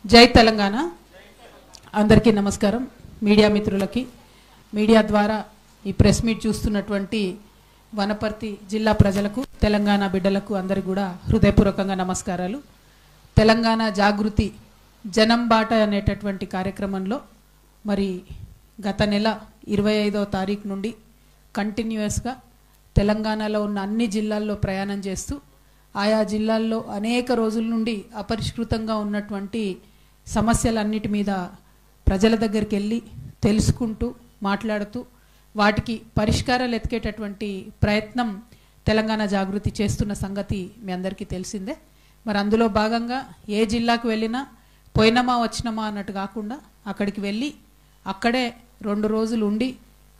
జై తెలంగాణ. అందరికీ నమస్కారం. మీడియా మిత్రులకి, మీడియా ద్వారా ఈ ప్రెస్ మీట్ చూస్తున్నటువంటి వనపర్తి జిల్లా ప్రజలకు, తెలంగాణ బిడ్డలకు అందరికీ కూడా హృదయపూర్వకంగా నమస్కారాలు. తెలంగాణ జాగృతి జనం బాట అనేటటువంటి కార్యక్రమంలో మరి గత నెల 25వ తారీఖు నుండి కంటిన్యూస్గా తెలంగాణలో ఉన్న అన్ని జిల్లాల్లో ప్రయాణం చేస్తూ ఆయా జిల్లాల్లో అనేక రోజుల నుండి అపరిష్కృతంగా ఉన్నటువంటి సమస్యలన్నిటి మీద ప్రజల దగ్గరికి వెళ్ళి తెలుసుకుంటూ మాట్లాడుతూ వాటికి పరిష్కారాలు ఎతికేటటువంటి ప్రయత్నం తెలంగాణ జాగృతి చేస్తున్న సంగతి మీ అందరికీ తెలిసిందే. మరి అందులో భాగంగా ఏ జిల్లాకు వెళ్ళినా పోయినమా వచ్చినమా అన్నట్టు కాకుండా అక్కడికి వెళ్ళి అక్కడే 2 రోజులు ఉండి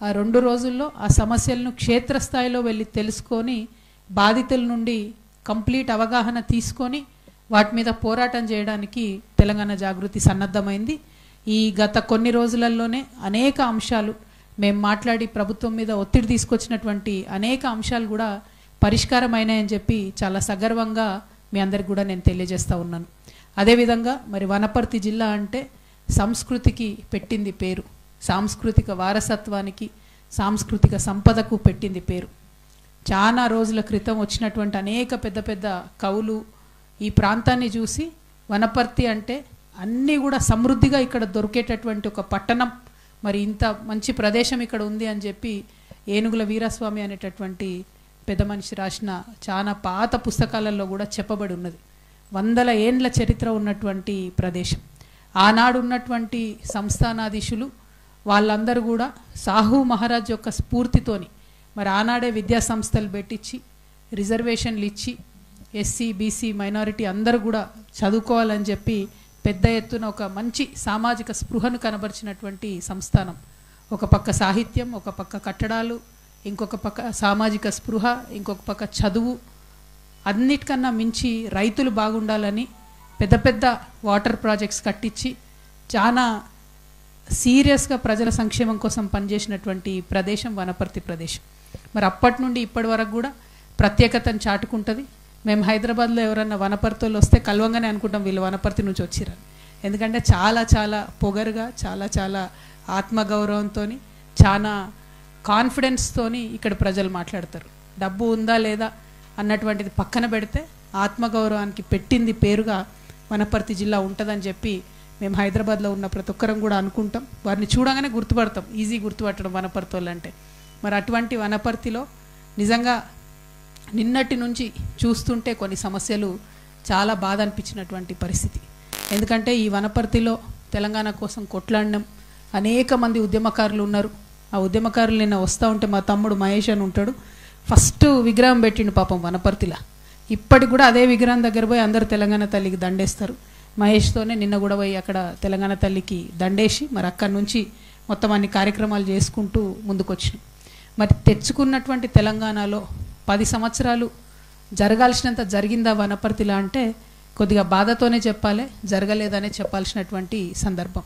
ఆ 2 రోజుల్లో ఆ సమస్యలను క్షేత్రస్థాయిలో వెళ్ళి తెలుసుకొని బాధితుల నుండి కంప్లీట్ అవగాహన తీసుకొని వాటి మీద పోరాటం చేయడానికి తెలంగాణ జాగృతి సన్నద్ధమైంది. ఈ గత కొన్ని రోజులలోనే అనేక అంశాలు మేము మాట్లాడి ప్రభుత్వం మీద ఒత్తిడి తీసుకొచ్చినటువంటి అనేక అంశాలు కూడా పరిష్కారమైనాయని చెప్పి చాలా సగర్వంగా మీ అందరికి కూడా నేను తెలియజేస్తూ ఉన్నాను. అదేవిధంగా మరి వనపర్తి జిల్లా అంటే సంస్కృతికి పెట్టింది పేరు, సాంస్కృతిక వారసత్వానికి, సాంస్కృతిక సంపదకు పెట్టింది పేరు. చాలా రోజుల క్రితం వచ్చినటువంటి అనేక పెద్ద పెద్ద కవులు ఈ ప్రాంతాన్ని చూసి వనపర్తి అంటే అన్నీ కూడా సమృద్ధిగా ఇక్కడ దొరికేటటువంటి ఒక పట్టణం, మరి ఇంత మంచి ప్రదేశం ఇక్కడ ఉంది అని చెప్పి ఏనుగుల వీరస్వామి అనేటటువంటి పెద్ద మనిషి రాసిన చాలా పాత పుస్తకాలలో కూడా చెప్పబడి ఉన్నది. 100 ఏండ్ల చరిత్ర ఉన్నటువంటి ప్రదేశం. ఆనాడు ఉన్నటువంటి సంస్థానాధీశులు వాళ్ళందరూ కూడా సాహు మహారాజ్ యొక్క స్ఫూర్తితోని మరి ఆనాడే విద్యా సంస్థలు పెట్టించి రిజర్వేషన్లు ఇచ్చి ఎస్సీ బీసీ మైనారిటీ అందరూ కూడా చదువుకోవాలని చెప్పి పెద్ద ఎత్తున ఒక మంచి సామాజిక స్పృహను కనబరిచినటువంటి సంస్థానం. ఒక పక్క సాహిత్యం, ఒక పక్క కట్టడాలు, ఇంకొక పక్క సామాజిక స్పృహ, ఇంకొక పక్క చదువు, అన్నిటికన్నా మించి రైతులు బాగుండాలని పెద్ద పెద్ద వాటర్ ప్రాజెక్ట్స్ కట్టించి చాలా సీరియస్గా ప్రజల సంక్షేమం కోసం పనిచేసినటువంటి ప్రదేశం వనపర్తి ప్రదేశం. మరి అప్పటి నుండి ఇప్పటి వరకు కూడా ప్రత్యేకతను చాటుకుంటుంది. మేము హైదరాబాద్లో ఎవరన్నా వనపర్తిలో వస్తే కలవంగానే అనుకుంటాం వీళ్ళు వనపర్తి నుంచి వచ్చిరని. ఎందుకంటే చాలా చాలా పొగరుగా, చాలా చాలా ఆత్మగౌరవంతో, చాలా కాన్ఫిడెన్స్తోని ఇక్కడ ప్రజలు మాట్లాడతారు. డబ్బు ఉందా లేదా అన్నటువంటిది పక్కన పెడితే ఆత్మగౌరవానికి పెట్టింది పేరుగా వనపర్తి జిల్లా ఉంటుందని చెప్పి మేము హైదరాబాద్లో ఉన్న ప్రతి ఒక్కరం కూడా అనుకుంటాం. వారిని చూడగానే గుర్తుపడతాం, ఈజీ గుర్తుపట్టడం వనపర్తి వాళ్ళు అంటే. మరి అటువంటి వనపర్తిలో నిజంగా నిన్నటి నుంచి చూస్తుంటే కొన్ని సమస్యలు చాలా బాధ అనిపించినటువంటి పరిస్థితి. ఎందుకంటే ఈ వనపర్తిలో తెలంగాణ కోసం కొట్లాడినాం, అనేక మంది ఉద్యమకారులు ఉన్నారు. ఆ ఉద్యమకారులు నిన్న వస్తూ ఉంటే మా తమ్ముడు మహేష్ అని ఉంటాడు, ఫస్ట్ విగ్రహం పెట్టిండు పాపం వనపర్తిలో. ఇప్పటికి కూడా అదే విగ్రహం దగ్గర పోయి అందరూ తెలంగాణ తల్లికి దండేస్తారు. మహేష్తోనే నిన్న కూడా పోయి అక్కడ తెలంగాణ తల్లికి దండేసి మరి అక్కడి నుంచి మొత్తం అన్ని కార్యక్రమాలు చేసుకుంటూ ముందుకొచ్చినాం. మరి తెచ్చుకున్నటువంటి తెలంగాణలో 10 సంవత్సరాలు జరగాల్సినంత జరిగిందా వనపర్తిలా అంటే కొద్దిగా బాధతోనే చెప్పాలి, జరగలేదనే చెప్పాల్సినటువంటి సందర్భం.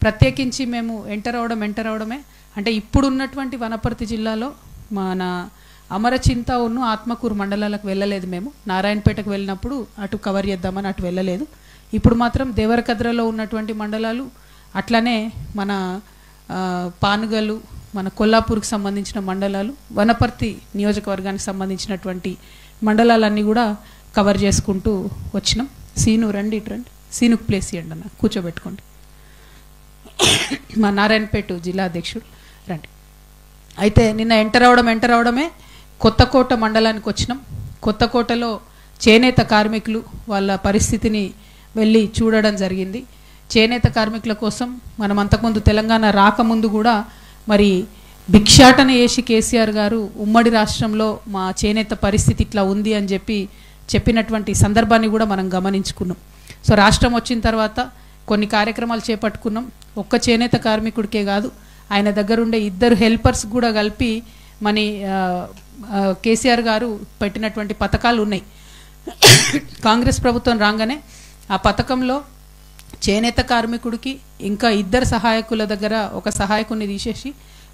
ప్రత్యేకించి మేము ఎంటర్ అవడమే అంటే ఇప్పుడున్నటువంటి వనపర్తి జిల్లాలో మన అమరచింత ఉన్ను ఆత్మకూరు మండలాలకు వెళ్ళలేదు. మేము నారాయణపేటకు వెళ్ళినప్పుడు అటు కవర్ చేద్దామని అటు వెళ్ళలేదు. ఇప్పుడు మాత్రం దేవరకద్రలో ఉన్నటువంటి మండలాలు, అట్లనే మన పానుగలు, మన కొల్లాపూర్కి సంబంధించిన మండలాలు, వనపర్తి నియోజకవర్గానికి సంబంధించినటువంటి మండలాలన్నీ కూడా కవర్ చేసుకుంటూ వచ్చినాం. సీను రండి, ఇటు రండి, సీనుకు ప్లేస్ ఇవ్వండి అన్న, కూర్చోబెట్టుకోండి. మా నారాయణపేట జిల్లా అధ్యక్షుడు రండి. అయితే నిన్న ఎంటర్ అవడమే కొత్తకోట మండలానికి వచ్చినాం. కొత్తకోటలో చేనేత కార్మికులు వాళ్ళ పరిస్థితిని వెళ్ళి చూడడం జరిగింది. చేనేత కార్మికుల కోసం మనం అంతకుముందు తెలంగాణ రాకముందు కూడా మరి భిక్షాటన చేసి కేసీఆర్ గారు ఉమ్మడి రాష్ట్రంలో మా చేనేత పరిస్థితి ఇట్లా ఉంది అని చెప్పినటువంటి సందర్భాన్ని కూడా మనం గమనించుకున్నాం. సో రాష్ట్రం వచ్చిన తర్వాత కొన్ని కార్యక్రమాలు చేపట్టుకున్నాం. ఒక్క చేనేత కార్మికుడికే కాదు, ఆయన దగ్గరుండే 2 హెల్పర్స్ కూడా కలిపి మన కేసీఆర్ గారు పెట్టినటువంటి పథకాలు ఉన్నాయి. కాంగ్రెస్ ప్రభుత్వం రాగానే ఆ పథకంలో చేనేత కార్మికుడికి ఇంకా 2 సహాయకుల దగ్గర ఒక సహాయకుని తీసేసి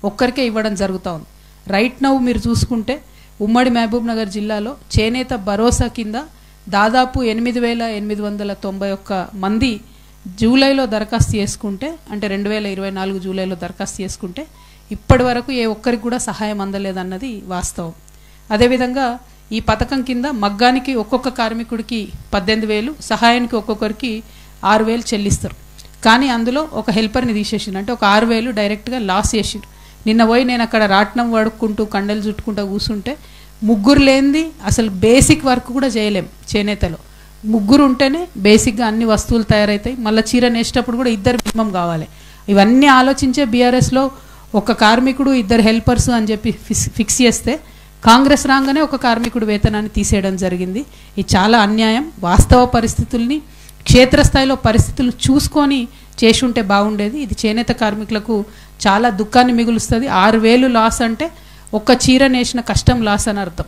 ఒక్కరికే ఇవ్వడం జరుగుతూ ఉంది. రైట్ నౌ మీరు చూసుకుంటే ఉమ్మడి మహబూబ్ నగర్ జిల్లాలో చేనేత భరోసా కింద దాదాపు 8,891 మంది జూలైలో దరఖాస్తు చేసుకుంటే, అంటే 2024 జూలైలో దరఖాస్తు చేసుకుంటే ఇప్పటి వరకు ఏ ఒక్కరికి కూడా సహాయం అందలేదన్నది వాస్తవం. అదేవిధంగా ఈ పథకం కింద మగ్గానికి ఒక్కొక్క కార్మికుడికి 18,000, సహాయానికి ఒక్కొక్కరికి 6,000 చెల్లిస్తారు. కానీ అందులో ఒక హెల్పర్ని తీసేసిండు, అంటే ఒక 6,000 డైరెక్ట్గా లాస్ చేసిండు. నిన్న పోయి నేను అక్కడ రాట్నం వడుక్కుంటూ కండలు చుట్టుకుంటూ కూర్చుంటే ముగ్గురు లేనిది అసలు బేసిక్ వర్క్ కూడా చేయలేం. చేనేతలో ముగ్గురు ఉంటేనే బేసిక్గా అన్ని వస్తువులు తయారవుతాయి. మళ్ళీ చీర నేసేటప్పుడు కూడా 2 మినిమం కావాలి. ఇవన్నీ ఆలోచించే బీఆర్ఎస్లో ఒక కార్మికుడు 2 హెల్పర్స్ అని చెప్పి ఫిక్స్ చేస్తే కాంగ్రెస్ రాగానే ఒక కార్మికుడు వేతనాన్ని తీసేయడం జరిగింది. ఇది చాలా అన్యాయం. వాస్తవ పరిస్థితుల్ని, క్షేత్రస్థాయిలో పరిస్థితులు చూసుకొని చేసి ఉంటే బాగుండేది. ఇది చేనేత కార్మికులకు చాలా దుఃఖాన్ని మిగులుస్తుంది. 6,000 లాస్ అంటే ఒక్క చీర నేసిన కష్టం లాస్ అని అర్థం.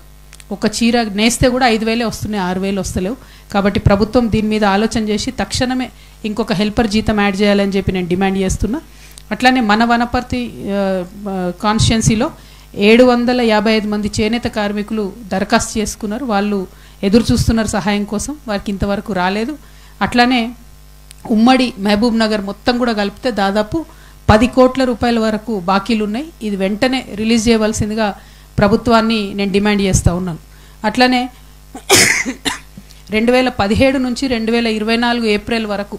ఒక చీర నేస్తే కూడా 5,000 వస్తున్నాయి, 6,000 వస్తలేవు. కాబట్టి ప్రభుత్వం దీని మీద ఆలోచన చేసి తక్షణమే ఇంకొక హెల్పర్ జీతం యాడ్ చేయాలని చెప్పి నేను డిమాండ్ చేస్తున్నా. అట్లానే మన వనపర్తి కాన్స్టిట్యున్సీలో 755 మంది చేనేత కార్మికులు దరఖాస్తు చేసుకున్నారు. వాళ్ళు ఎదురు చూస్తున్నారు సహాయం కోసం, వారికి ఇంతవరకు రాలేదు. అట్లానే ఉమ్మడి మహబూబ్ నగర్ మొత్తం కూడా కలిపితే దాదాపు 10 కోట్ల రూపాయల వరకు బాకీలు ఉన్నాయి. ఇది వెంటనే రిలీజ్ చేయవలసిందిగా ప్రభుత్వాన్ని నేను డిమాండ్ చేస్తూ ఉన్నాను. అట్లనే 2017 నుంచి 2024 ఏప్రిల్ వరకు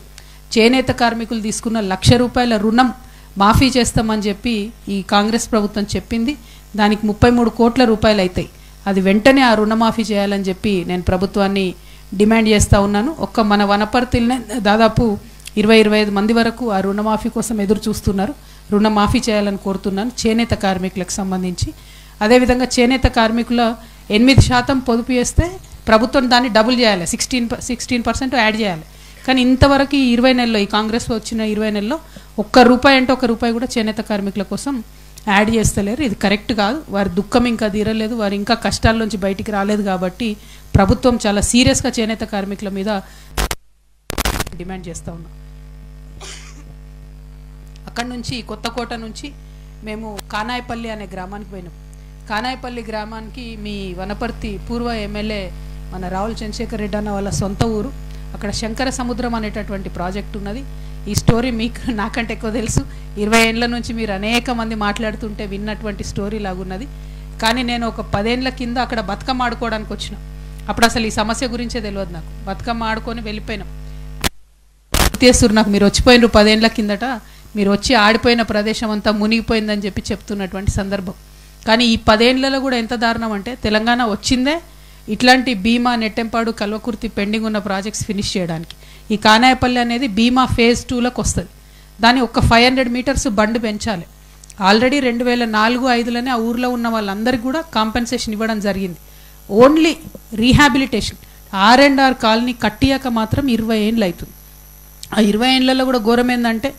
చేనేత కార్మికులు తీసుకున్న ₹1,00,000 రుణం మాఫీ చేస్తామని చెప్పి ఈ కాంగ్రెస్ ప్రభుత్వం చెప్పింది. దానికి 33 కోట్ల రూపాయలు అవుతాయి. అది వెంటనే ఆ రుణమాఫీ చేయాలని చెప్పి నేను ప్రభుత్వాన్ని డిమాండ్ చేస్తూ ఉన్నాను. ఒక్క మన వనపర్తిలోనే దాదాపు 20-25 మంది వరకు ఆ రుణమాఫీ కోసం ఎదురు చూస్తున్నారు. రుణమాఫీ చేయాలని కోరుతున్నాను చేనేత కార్మికులకు సంబంధించి. అదేవిధంగా చేనేత కార్మికుల 8% పొదుపు చేస్తే ప్రభుత్వం దాన్ని డబుల్ చేయాలి, 16% యాడ్ చేయాలి. కానీ ఇంతవరకు ఈ 20 నెలల్లో, ఈ కాంగ్రెస్ వచ్చిన 20 నెలల్లో ₹1 అంటే ₹1 కూడా చేనేత కార్మికుల కోసం యాడ్ చేస్తలేరు. ఇది కరెక్ట్ కాదు. వారి దుఃఖం ఇంకా తీరలేదు, వారు ఇంకా కష్టాల నుంచి బయటికి రాలేదు. కాబట్టి ప్రభుత్వం చాలా సీరియస్గా చేనేత కార్మికుల మీద డిమాండ్ చేస్తూ ఉన్నాం. అక్కడి నుంచి కొత్తకోట నుంచి మేము కానాయపల్లి అనే గ్రామానికి పోయినాం. కానాయపల్లి గ్రామానికి మీ వనపర్తి పూర్వ ఎమ్మెల్యే మన రావుల చంద్రశేఖర్ రెడ్డి అన్న వాళ్ళ సొంత ఊరు. అక్కడ శంకర సముద్రం అనేటటువంటి ప్రాజెక్ట్ ఉన్నది. ఈ స్టోరీ మీకు నాకంటే ఎక్కువ తెలుసు. 20 ఏళ్ల నుంచి మీరు అనేక మంది మాట్లాడుతుంటే విన్నటువంటి స్టోరీ లాగున్నది. కానీ నేను ఒక 10 ఏళ్ల కింద అక్కడ బతుకమ్మ ఆడుకోవడానికి వచ్చిన. అప్పుడు అసలు ఈ సమస్య గురించే తెలియదు నాకు. బతుకమ్మ ఆడుకొని వెళ్ళిపోయినాం. చేస్తున్నారు నాకు, మీరు వచ్చిపోయినారు 10 ఏళ్ల కిందట, మీరు వచ్చి ఆడిపోయిన ప్రదేశం అంతా మునిగిపోయిందని చెప్పి చెప్తున్నటువంటి సందర్భం. కానీ ఈ 10 ఏళ్లలో కూడా ఎంత దారుణం అంటే తెలంగాణ వచ్చిందే ఇట్లాంటి భీమా, నెట్టెంపాడు, కల్వకుర్తి పెండింగ్ ఉన్న ప్రాజెక్ట్స్ ఫినిష్ చేయడానికి. ఈ కానాయపల్లి అనేది భీమా ఫేజ్ 2లోకి వస్తుంది. దాన్ని ఒక 500 మీటర్స్ బండ్ పెంచాలి. ఆల్రెడీ 2004-05లోనే ఆ ఊర్లో ఉన్న వాళ్ళందరికీ కూడా కాంపెన్సేషన్ ఇవ్వడం జరిగింది. ఓన్లీ రీహాబిలిటేషన్ R&R కాలనీ కట్టియాక మాత్రం 20 ఏళ్ళు అవుతుంది. ఆ 20 ఏళ్లలో కూడా ఘోరం ఏంటంటే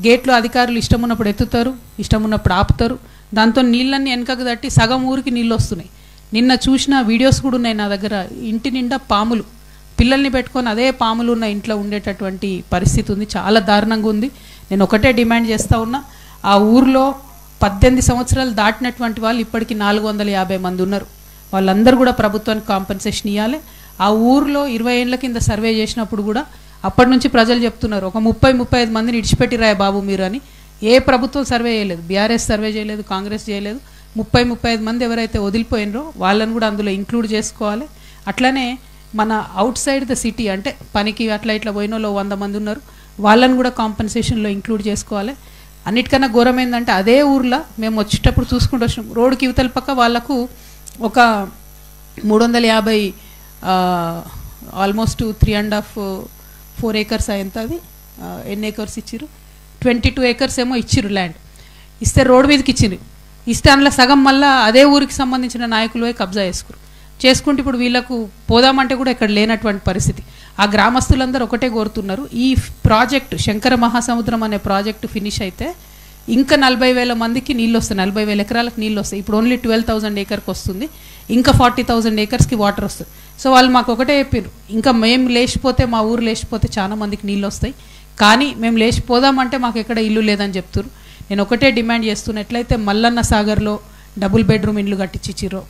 గేట్లు అధికారులు ఇష్టం ఉన్నప్పుడు ఎత్తుతారు, ఇష్టం ఉన్నప్పుడు ఆపుతారు. దాంతో నీళ్ళన్నీ వెనకకు తట్టి సగం ఊరికి నీళ్ళు వస్తున్నాయి. నిన్న చూసిన వీడియోస్ కూడా ఉన్నాయి నా దగ్గర. ఇంటి నిండా పాములు, పిల్లల్ని పెట్టుకొని అదే పాములు ఉన్న ఇంట్లో ఉండేటటువంటి పరిస్థితి ఉంది. చాలా దారుణంగా ఉంది. నేను ఒకటే డిమాండ్ చేస్తూ ఉన్నా, ఆ ఊర్లో 18 సంవత్సరాలు దాటినటువంటి వాళ్ళు ఇప్పటికీ 450 మంది ఉన్నారు. వాళ్ళందరూ కూడా ప్రభుత్వానికి కాంపెన్సేషన్ ఇవ్వాలి. ఆ ఊర్లో 20 ఏళ్ల కింద సర్వే చేసినప్పుడు కూడా అప్పటి నుంచి ప్రజలు చెప్తున్నారు, ఒక 30-35 మందిని ఇడిచిపెట్టిరాయ బాబు మీరు అని. ఏ ప్రభుత్వం సర్వే చేయలేదు, బీఆర్ఎస్ సర్వే చేయలేదు, కాంగ్రెస్ చేయలేదు. 30-35 మంది ఎవరైతే వదిలిపోయినరో వాళ్ళని కూడా అందులో ఇంక్లూడ్ చేసుకోవాలి. అట్లనే మన అవుట్ సైడ్ ద సిటీ, అంటే పనికి అట్లా ఇట్లా పోయిన వాళ్ళు 100 మంది ఉన్నారు, వాళ్ళని కూడా కాంపెన్సేషన్లో ఇంక్లూడ్ చేసుకోవాలి. అన్నిటికన్నా ఘోరం ఏంటంటే అదే ఊర్లో మేము వచ్చేటప్పుడు చూసుకుంటూ వచ్చినాం, రోడ్డుకి ఇవతల పక్క వాళ్ళకు ఒక 350 ఆల్మోస్ట్ 3.5-4 ఏకర్స్ అయ్యేంత. అది ఎన్ని ఏకర్స్ ఇచ్చిర్రు? 22 ఏకర్స్ ఏమో ఇచ్చిర్రు ల్యాండ్. ఇస్తే రోడ్డు మీదకి ఇచ్చిండ్రు. ఇస్తే అందులో సగం మళ్ళీ అదే ఊరికి సంబంధించిన నాయకులు పోయి కబ్జా చేసుకుంటే ఇప్పుడు వీళ్ళకు పోదామంటే కూడా ఇక్కడ లేనటువంటి పరిస్థితి. ఆ గ్రామస్తులందరూ ఒకటే కోరుతున్నారు, ఈ ప్రాజెక్టు శంకర మహాసముద్రం అనే ప్రాజెక్టు ఫినిష్ అయితే ఇంకా 40,000 మందికి నీళ్ళు వస్తాయి, 40,000 ఎకరాలకు నీళ్ళు వస్తాయి. ఇప్పుడు ఓన్లీ 12,000 ఏకర్కి వస్తుంది, ఇంకా 40,000 ఏకర్స్కి వాటర్ వస్తుంది. సో వాళ్ళు మాకు ఒకటే చెప్పారు, ఇంకా మేము లేచిపోతే, మా ఊరు లేచిపోతే చాలా మందికి నీళ్ళు వస్తాయి, కానీ మేము లేచిపోదామంటే మాకు ఎక్కడ ఇల్లు లేదని చెప్తారు. నేను ఒకటే డిమాండ్ చేస్తున్నా, ఎట్లయితే మల్లన్న సాగర్లో డబుల్ బెడ్రూమ్ ఇండ్లు కట్టించిచ్చిరో,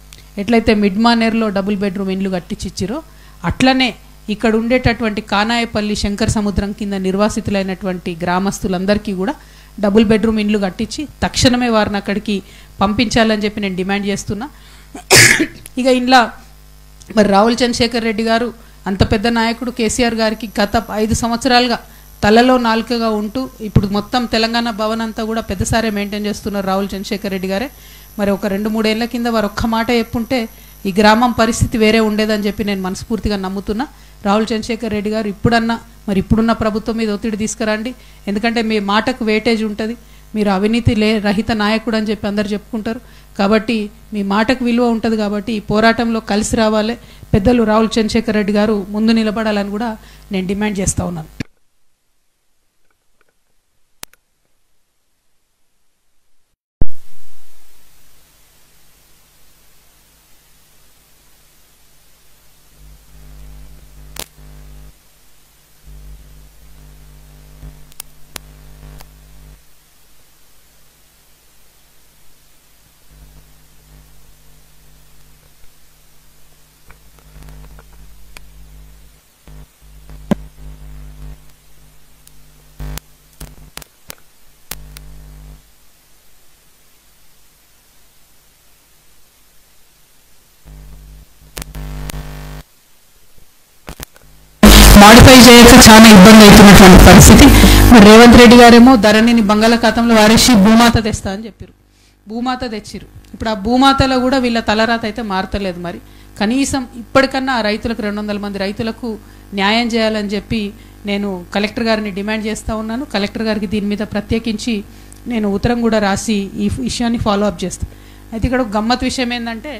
ఎట్లయితే మిడ్మానేర్లో డబుల్ బెడ్రూమ్ ఇండ్లు కట్టించిచ్చిరో, అట్లనే ఇక్కడ ఉండేటటువంటి కానాయపల్లి శంకర్ సముద్రం కింద నిర్వాసితులైనటువంటి గ్రామస్తులందరికీ కూడా డబుల్ బెడ్రూమ్ ఇండ్లు కట్టించి తక్షణమే వారిని అక్కడికి పంపించాలని చెప్పి నేను డిమాండ్ చేస్తున్నా. ఇక ఇంట్లో మరి రావుల చంద్రశేఖర్ రెడ్డి గారు అంత పెద్ద నాయకుడు కేసీఆర్ గారికి గత 5 సంవత్సరాలుగా తలలో నాలుకగా ఉంటూ ఇప్పుడు మొత్తం తెలంగాణ భవన్ అంతా కూడా పెద్దసారే మెయింటైన్ చేస్తున్నారు రావుల చంద్రశేఖర్ రెడ్డి గారే. మరి ఒక 2-3 ఏళ్ల కింద వారు ఒక్క మాట చెప్పుంటే ఈ గ్రామం పరిస్థితి వేరే ఉండేదని చెప్పి నేను మనస్ఫూర్తిగా నమ్ముతున్నా. రావుల చంద్రశేఖర్ రెడ్డి గారు ఇప్పుడన్నా మరి ఇప్పుడున్న ప్రభుత్వం మీద ఒత్తిడి తీసుకురండి. ఎందుకంటే మీ మాటకు వేటేజ్ ఉంటుంది, మీరు అవినీతి రహిత నాయకుడు అని చెప్పి అందరు చెప్పుకుంటారు. కాబట్టి మీ మాటకు విలువ ఉంటుంది. కాబట్టి ఈ పోరాటంలో కలిసి రావాలి. పెద్దలు రావుల చంద్రశేఖర్ రెడ్డి గారు ముందు నిలబడాలని కూడా నేను డిమాండ్ చేస్తూ ఉన్నాను. మాడిఫై చేయక చాలా ఇబ్బంది అవుతున్నటువంటి పరిస్థితి. మరి రేవంత్ రెడ్డి గారేమో ధరణిని బంగాళాఖాతంలో వారేసి భూమాత తెస్తా అని చెప్పారు. భూమాత తెచ్చిరు. ఇప్పుడు ఆ భూమాతలో కూడా వీళ్ళ తలరాత అయితే మారతలేదు. మరి కనీసం ఇప్పటికన్నా ఆ రైతులకు 200 మంది రైతులకు న్యాయం చేయాలని చెప్పి నేను కలెక్టర్ గారిని డిమాండ్ చేస్తూ ఉన్నాను. కలెక్టర్ గారికి దీని మీద ప్రత్యేకించి నేను ఉత్తరం కూడా రాసి ఈ విషయాన్ని ఫాలో అప్ చేస్తాను. అయితే ఇక్కడ ఒక గమ్మత్ విషయం ఏంటంటే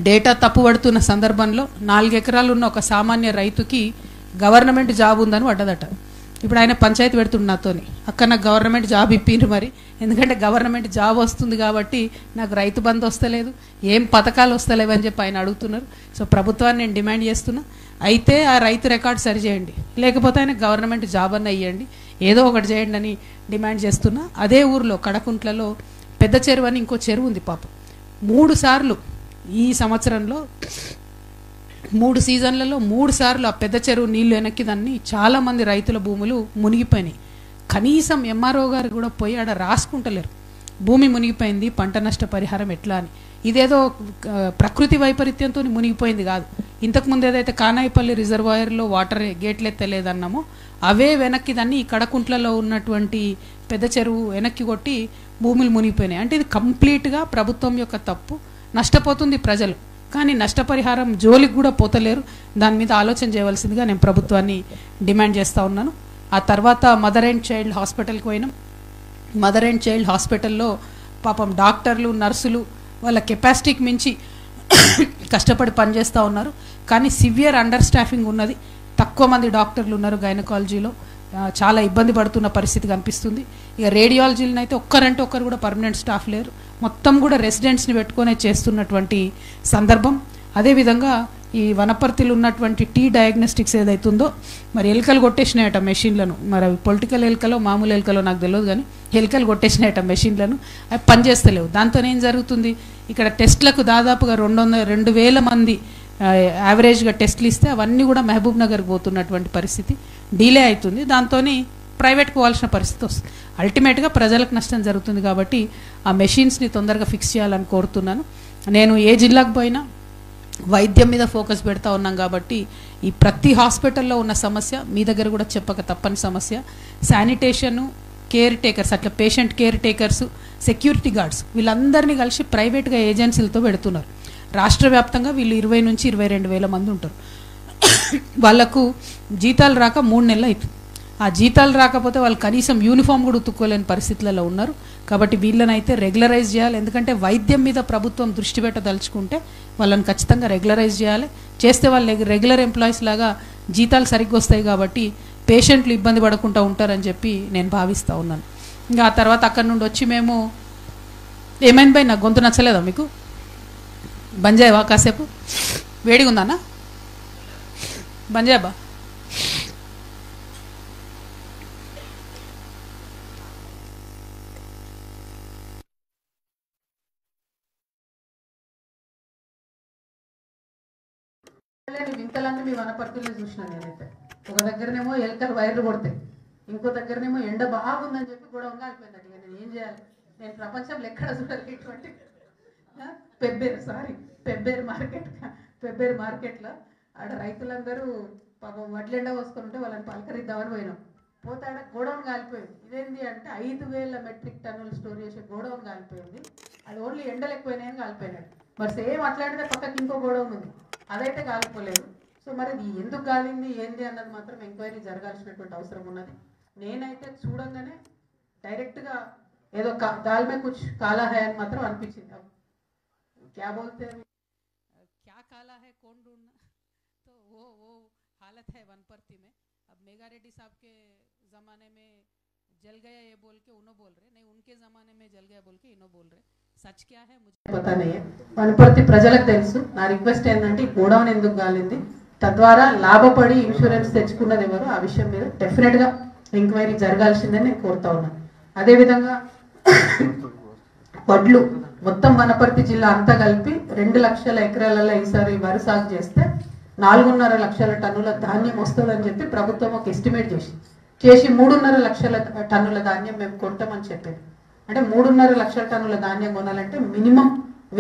డేటా తప్పుపడుతున్న సందర్భంలో 4 ఎకరాలు ఉన్న ఒక సామాన్య రైతుకి గవర్నమెంట్ జాబ్ ఉందని పడ్డదట. ఇప్పుడు ఆయన పంచాయతీ పెడుతుంది నాతోని, అక్క నాకు గవర్నమెంట్ జాబ్ ఇప్పిండ్రు. మరి ఎందుకంటే గవర్నమెంట్ జాబ్ వస్తుంది కాబట్టి నాకు రైతు బంధు వస్తలేదు, ఏం పథకాలు వస్తలేవు అని చెప్పి ఆయన అడుగుతున్నారు. సో ప్రభుత్వాన్ని నేను డిమాండ్ చేస్తున్నా, అయితే ఆ రైతు రికార్డు సరిచేయండి, లేకపోతే ఆయన గవర్నమెంట్ జాబ్ అన్న ఇవ్వండి, ఏదో ఒకటి చేయండి అని డిమాండ్ చేస్తున్నా. అదే ఊరిలో కడకుంట్లలో పెద్ద చెరువు అని ఇంకో చెరువు ఉంది. పాపం 3 సార్లు ఈ సంవత్సరంలో 3 సీజన్లలో 3 సార్లు ఆ పెద్ద చెరువు నీళ్లు వెనక్కిదాన్ని చాలామంది రైతుల భూములు మునిగిపోయినాయి. కనీసం ఎంఆర్ఓ గారు కూడా పోయి ఆడ రాసుకుంటలేరు భూమి మునిగిపోయింది, పంట నష్ట పరిహారం ఎట్లా అని. ఇదేదో ప్రకృతి వైపరీత్యంతో మునిగిపోయింది కాదు. ఇంతకుముందు ఏదైతే కానాయిపల్లి రిజర్వాయర్లో వాటర్ గేట్లు ఎత్తలేదన్నామో అవే వెనక్కి దాన్ని ఈ కడకుంట్లలో ఉన్నటువంటి పెద్ద చెరువు వెనక్కి కొట్టి భూములు మునిగిపోయినాయి. అంటే ఇది కంప్లీట్గా ప్రభుత్వం యొక్క తప్పు. నష్టపోతుంది ప్రజలు, కానీ నష్టపరిహారం జోలికి కూడా పోతలేరు. దాని మీద ఆలోచన చేయవలసిందిగా నేను ప్రభుత్వాన్ని డిమాండ్ చేస్తూ ఉన్నాను. ఆ తర్వాత మదర్ అండ్ చైల్డ్ హాస్పిటల్కి పోయినాం. మదర్ అండ్ చైల్డ్ హాస్పిటల్లో పాపం డాక్టర్లు నర్సులు వాళ్ళ కెపాసిటీకి మించి కష్టపడి పనిచేస్తూ ఉన్నారు. కానీ సివియర్ అండర్ స్టాఫింగ్ ఉన్నది, తక్కువ మంది డాక్టర్లు ఉన్నారు. గైనకాలజీలో చాలా ఇబ్బంది పడుతున్న పరిస్థితి కనిపిస్తుంది. ఇక రేడియాలజీలను అయితే ఒక్కరంటే ఒక్కరు కూడా పర్మనెంట్ స్టాఫ్ లేరు, మొత్తం కూడా రెసిడెంట్స్ని పెట్టుకునే చేస్తున్నటువంటి సందర్భం. అదేవిధంగా ఈ వనపర్తిలో ఉన్నటువంటి టీ డయాగ్నోస్టిక్స్ ఏదైతుందో మరి ఎలుకలు కొట్టేసినాయట మెషిన్లను. మరి అవి పొలిటికల్ ఎలుకలో మామూలు ఎలుకలో నాకు తెలియదు, కానీ ఎలుకలు కొట్టేసినాయట మెషిన్లను, అవి పనిచేస్తలేవు. దాంతో ఏం జరుగుతుంది, ఇక్కడ టెస్ట్లకు దాదాపుగా 2,000 మంది యావరేజ్గా టెస్ట్లు ఇస్తే అవన్నీ కూడా మహబూబ్ నగర్కి పోతున్నటువంటి పరిస్థితి, డిలే అవుతుంది. దాంతో ప్రైవేట్కి పోవాల్సిన పరిస్థితి వస్తుంది. అల్టిమేట్గా ప్రజలకు నష్టం జరుగుతుంది. కాబట్టి ఆ మెషిన్స్ని తొందరగా ఫిక్స్ చేయాలని కోరుతున్నాను. నేను ఏ జిల్లాకు పోయినా వైద్యం మీద ఫోకస్ పెడతా ఉన్నాం. కాబట్టి ఈ ప్రతి హాస్పిటల్లో ఉన్న సమస్య మీ దగ్గర కూడా చెప్పక తప్పని సమస్య. శానిటేషను, కేర్ టేకర్స్, అట్లా patient care takers, security guards వీళ్ళందరినీ కలిసి ప్రైవేట్గా ఏజెన్సీలతో పెడుతున్నారు. రాష్ట్ర వ్యాప్తంగా వీళ్ళు 20 నుంచి 22,000 మంది ఉంటారు. వాళ్లకు జీతాలు రాక 3 నెలలు అవుతుంది. ఆ జీతాలు రాకపోతే వాళ్ళు కనీసం యూనిఫామ్ కూడా ఉతుక్కోలేని పరిస్థితులలో ఉన్నారు. కాబట్టి వీళ్ళనైతే రెగ్యులరైజ్ చేయాలి. ఎందుకంటే వైద్యం మీద ప్రభుత్వం దృష్టి పెట్టదలుచుకుంటే వాళ్ళని ఖచ్చితంగా రెగ్యులరైజ్ చేయాలి. చేస్తే వాళ్ళు రెగ్యులర్ ఎంప్లాయీస్ లాగా జీతాలు సరిగ్గా వస్తాయి. కాబట్టి పేషెంట్లు ఇబ్బంది పడకుండా ఉంటారని చెప్పి నేను భావిస్తూ ఉన్నాను. ఇంకా ఆ తర్వాత అక్కడి నుండి వచ్చి మేము ఏమైంది భయ్, నాకు గొంతు నచ్చలేదా మీకు? బంజాయవా కాసేపు, వేడిగా ఉందన్నా బంజాయబా? వింతలన్నీ మీ వనపర్తిలో చూసిన నేనైతే. ఒక దగ్గరనేమో ఎలకలు వైర్లు కొడతాయి, ఇంకో దగ్గరనేమో ఎండ బాగుందని చెప్పి గొడవ అయిపోయింది. నేను ఏం చేయాలి? నేను ప్రపంచంలో ఎక్కడ చూడాలి ఇటువంటి పెబ్బేరు మార్కెట్లో ఆడ రైతులందరూ పాపం వడ్లెండ పోసుకొని ఉంటే వాళ్ళని పలకరిద్దామని పోయినాం. పోతే ఆడ గోడౌన్ కాలిపోయింది. ఇదేంటి అంటే 5,000 మెట్రిక్ టన్నులు స్టోర్ చేసే గోడౌన్ కాలిపోయింది. అది ఓన్లీ ఎండలు ఎక్కువైనాయని కాలిపోయినాడు. మరి సేమ్ అట్లాంటిదే పక్కకి ఇంకో గోడౌన్ ఉంది, అదైతే కాలిపోలేదు. సో మరి అది ఎందుకు కాలింది ఏంది అన్నది మాత్రం ఎంక్వైరీ జరగాల్సినటువంటి అవసరం ఉన్నది. నేనైతే చూడంగానే డైరెక్ట్గా ఏదో దాల్ మే కుచ్ కాలా హై అని మాత్రం అనిపించింది. क्या बोलते हैं, क्या काला है कौन ढूंढना, तो वो हालत है वनपर्ती में. अब मेगा रेड्डी साहब के ज़माने में जल गया ये बोल के उन्हों बोल रहे, नहीं उनके ज़माने में जल गया बोल के इन्हों बोल रहे. सच क्या है मुझे पता नहीं है. వనపర్తి ప్రజలకు తెలుసు. నా రిక్వెస్ట్ ఏంటంటే గోడౌన్ ఎందుకు గాలింది, తద్వారా లాభపడి ఇన్సూరెన్స్ తెచ్చుకున్నది ఎవరు, ఆ విషయం మీద డెఫినెట్గా ఎంక్వైరీ జరగాల్సిందని నేను కోరుతా ఉన్నాను. అదేవిధంగా వడ్లు మొత్తం వనపర్తి జిల్లా అంతా కలిపి 2 లక్షల ఎకరాలలో ఈసారి వరి సాగు చేస్తే 4.5 లక్షల టన్నుల ధాన్యం వస్తుందని చెప్పి ప్రభుత్వం ఒక ఎస్టిమేట్ చేసి 3.5 లక్షల టన్నుల ధాన్యం మేము కొంటామని చెప్పారు. అంటే 3.5 లక్షల టన్నుల ధాన్యం కొనాలంటే మినిమం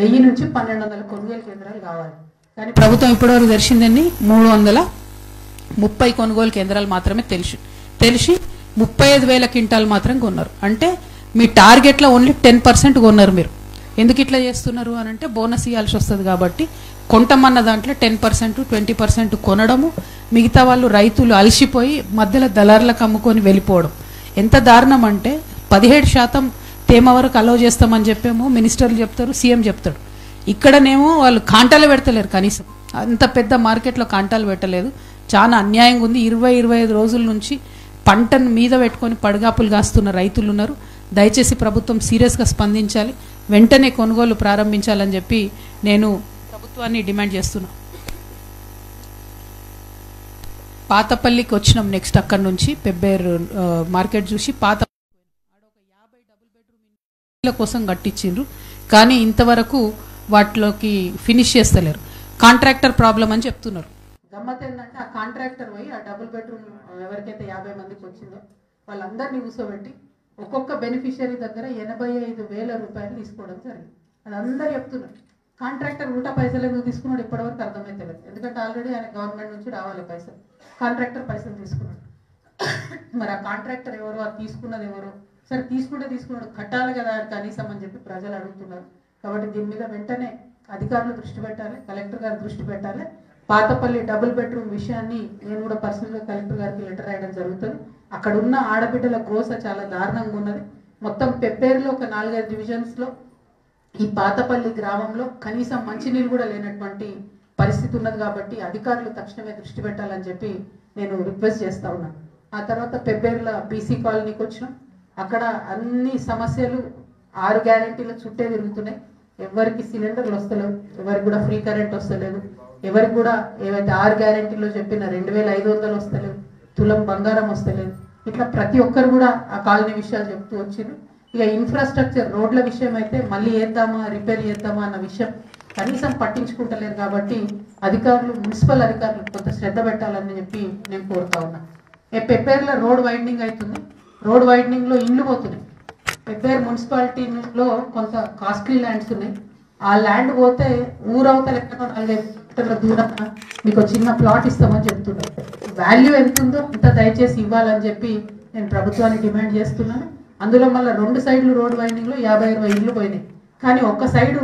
1000 నుంచి 1200 కొనుగోలు కేంద్రాలు కావాలి. కానీ ప్రభుత్వం ఇప్పటివరకు తెరిచిందని 330 కొనుగోలు కేంద్రాలు మాత్రమే తెలిసి 35,000 క్వింటాలు మాత్రం కొన్నారు. అంటే మీ టార్గెట్లో ఓన్లీ 10% కొన్నారు. మీరు ఎందుకు ఇట్లా చేస్తున్నారు అని అంటే బోనస్ ఇవ్వాల్సి వస్తుంది కాబట్టి కొంటమన్న దాంట్లో 10%, 20% కొనడము, మిగతా వాళ్ళు రైతులు అలసిపోయి మధ్యలో దళారులకు అమ్ముకొని వెళ్ళిపోవడం. ఎంత దారుణం అంటే 17% తేమ వరకు అలౌ చేస్తామని చెప్పేమో మినిస్టర్లు చెప్తారు, సీఎం చెప్తాడు. ఇక్కడనేమో వాళ్ళు కాంటాలు పెడతలేరు. కనీసం అంత పెద్ద మార్కెట్లో కాంటాలు పెట్టలేదు. చాలా అన్యాయంగా ఉంది. 20-25 రోజుల నుంచి పంటను మీద పెట్టుకొని పడగాపులు కాస్తున్న రైతులు ఉన్నారు. దయచేసి ప్రభుత్వం సీరియస్గా స్పందించాలి, వెంటనే కొనుగోలు ప్రారంభించాలని చెప్పి నేను ప్రభుత్వాన్ని డిమాండ్ చేస్తున్నా. పాతపల్లికి వచ్చినాం. నెక్స్ట్ అక్కడి నుంచి పెబ్బేరు మార్కెట్ చూసి ఆడ ఒక 50 డబుల్ బెడ్రూమ్ ఇళ్ళ కోసం కట్టించిండ్రు. కానీ ఇంతవరకు వాటిలోకి ఫినిష్ చేస్తలేరు. కాంట్రాక్టర్ ప్రాబ్లం అని చెప్తున్నారు. గమ్మత్ ఏంటంటే ఆ కాంట్రాక్టర్ పోయి ఆ డబుల్ బెడ్రూమ్ ఎవరికైతే 50 మందికి వచ్చిందో వాళ్ళందరినీ కూర్చోబెట్టి ఒక్కొక్క బెనిఫిషియరీ దగ్గర 85,000 రూపాయలు తీసుకోవడం జరిగింది. అది అందరూ చెప్తున్నారు. కాంట్రాక్టర్ ఊటా పైసలు ఎందుకు తీసుకున్నాడు ఇప్పటివరకు అర్థమైతే లేదు. ఎందుకంటే ఆల్రెడీ ఆయన గవర్నమెంట్ నుంచి రావాలి పైసలు, కాంట్రాక్టర్ పైసలు తీసుకున్నాడు. మరి ఆ కాంట్రాక్టర్ ఎవరు, అది తీసుకున్నది ఎవరు, సరే తీసుకున్నాడు కట్టాలి కదా కనీసం అని చెప్పి ప్రజలు అడుగుతున్నారు. కాబట్టి దీని మీద వెంటనే అధికారులు దృష్టి పెట్టాలి, కలెక్టర్ గారు దృష్టి పెట్టాలి. పాతపల్లి డబుల్ బెడ్రూమ్ విషయాన్ని నేను కూడా పర్సనల్గా కలెక్టర్ గారికి లెటర్ రాయడం జరుగుతుంది. అక్కడ ఉన్న ఆడబిడ్డల గోస చాలా దారుణంగా ఉన్నది. మొత్తం పెబ్బేరులో ఒక 4-5 డివిజన్స్లో ఈ పాతపల్లి గ్రామంలో కనీసం మంచినీళ్ళు కూడా లేనటువంటి పరిస్థితి ఉన్నది. కాబట్టి అధికారులు తక్షణమే దృష్టి పెట్టాలని చెప్పి నేను రిక్వెస్ట్ చేస్తా ఉన్నాను. ఆ తర్వాత పెబ్బేరులో బీసీ కాలనీకి వచ్చినాం. అక్కడ అన్ని సమస్యలు 6 గ్యారెంటీల చుట్టే తిరుగుతున్నాయి. ఎవరికి సిలిండర్లు వస్తలేవు, ఎవరికి కూడా ఫ్రీ కరెంట్ వస్తలేదు, ఎవరికి కూడా ఏవైతే 6 గ్యారెంటీలో చెప్పిన 2,500 వస్తలేవు, తులం బంగారం వస్తలేదు. ఇట్లా ప్రతి ఒక్కరు కూడా ఆ కాలనీ విషయాలు చెప్తూ వచ్చింది. ఇక ఇన్ఫ్రాస్ట్రక్చర్ రోడ్ల విషయం అయితే మళ్ళీ చేద్దామా రిపేర్ చేద్దామా అన్న విషయం కనీసం పట్టించుకుంటలేరు. కాబట్టి అధికారులు, మున్సిపల్ అధికారులు కొంత శ్రద్ధ పెట్టాలని చెప్పి నేను కోరుతా ఉన్నా. పెబ్బేరులో రోడ్ వైడనింగ్ అవుతుంది. రోడ్ వైడనింగ్లో ఇండ్లు పోతున్నాయి. పెబ్బేరు మున్సిపాలిటీలో కొంత కాస్ట్లీ ల్యాండ్స్ ఉన్నాయి. ఆ ల్యాండ్ పోతే ఊరవతల ఎక్కడో 4-5 మీటర్ల దూరం మీకు చిన్న ప్లాట్ ఇస్తామని చెప్తున్నారు. వాల్యూ ఎంత ఉందో అంత దయచేసి ఇవ్వాలని చెప్పి నేను ప్రభుత్వాన్ని డిమాండ్ చేస్తున్నాను. అందులో మళ్ళీ 2 సైడ్లు రోడ్ వైండింగ్లో 50-20 ఇళ్ళు పోయినాయి. కానీ ఒక్క సైడు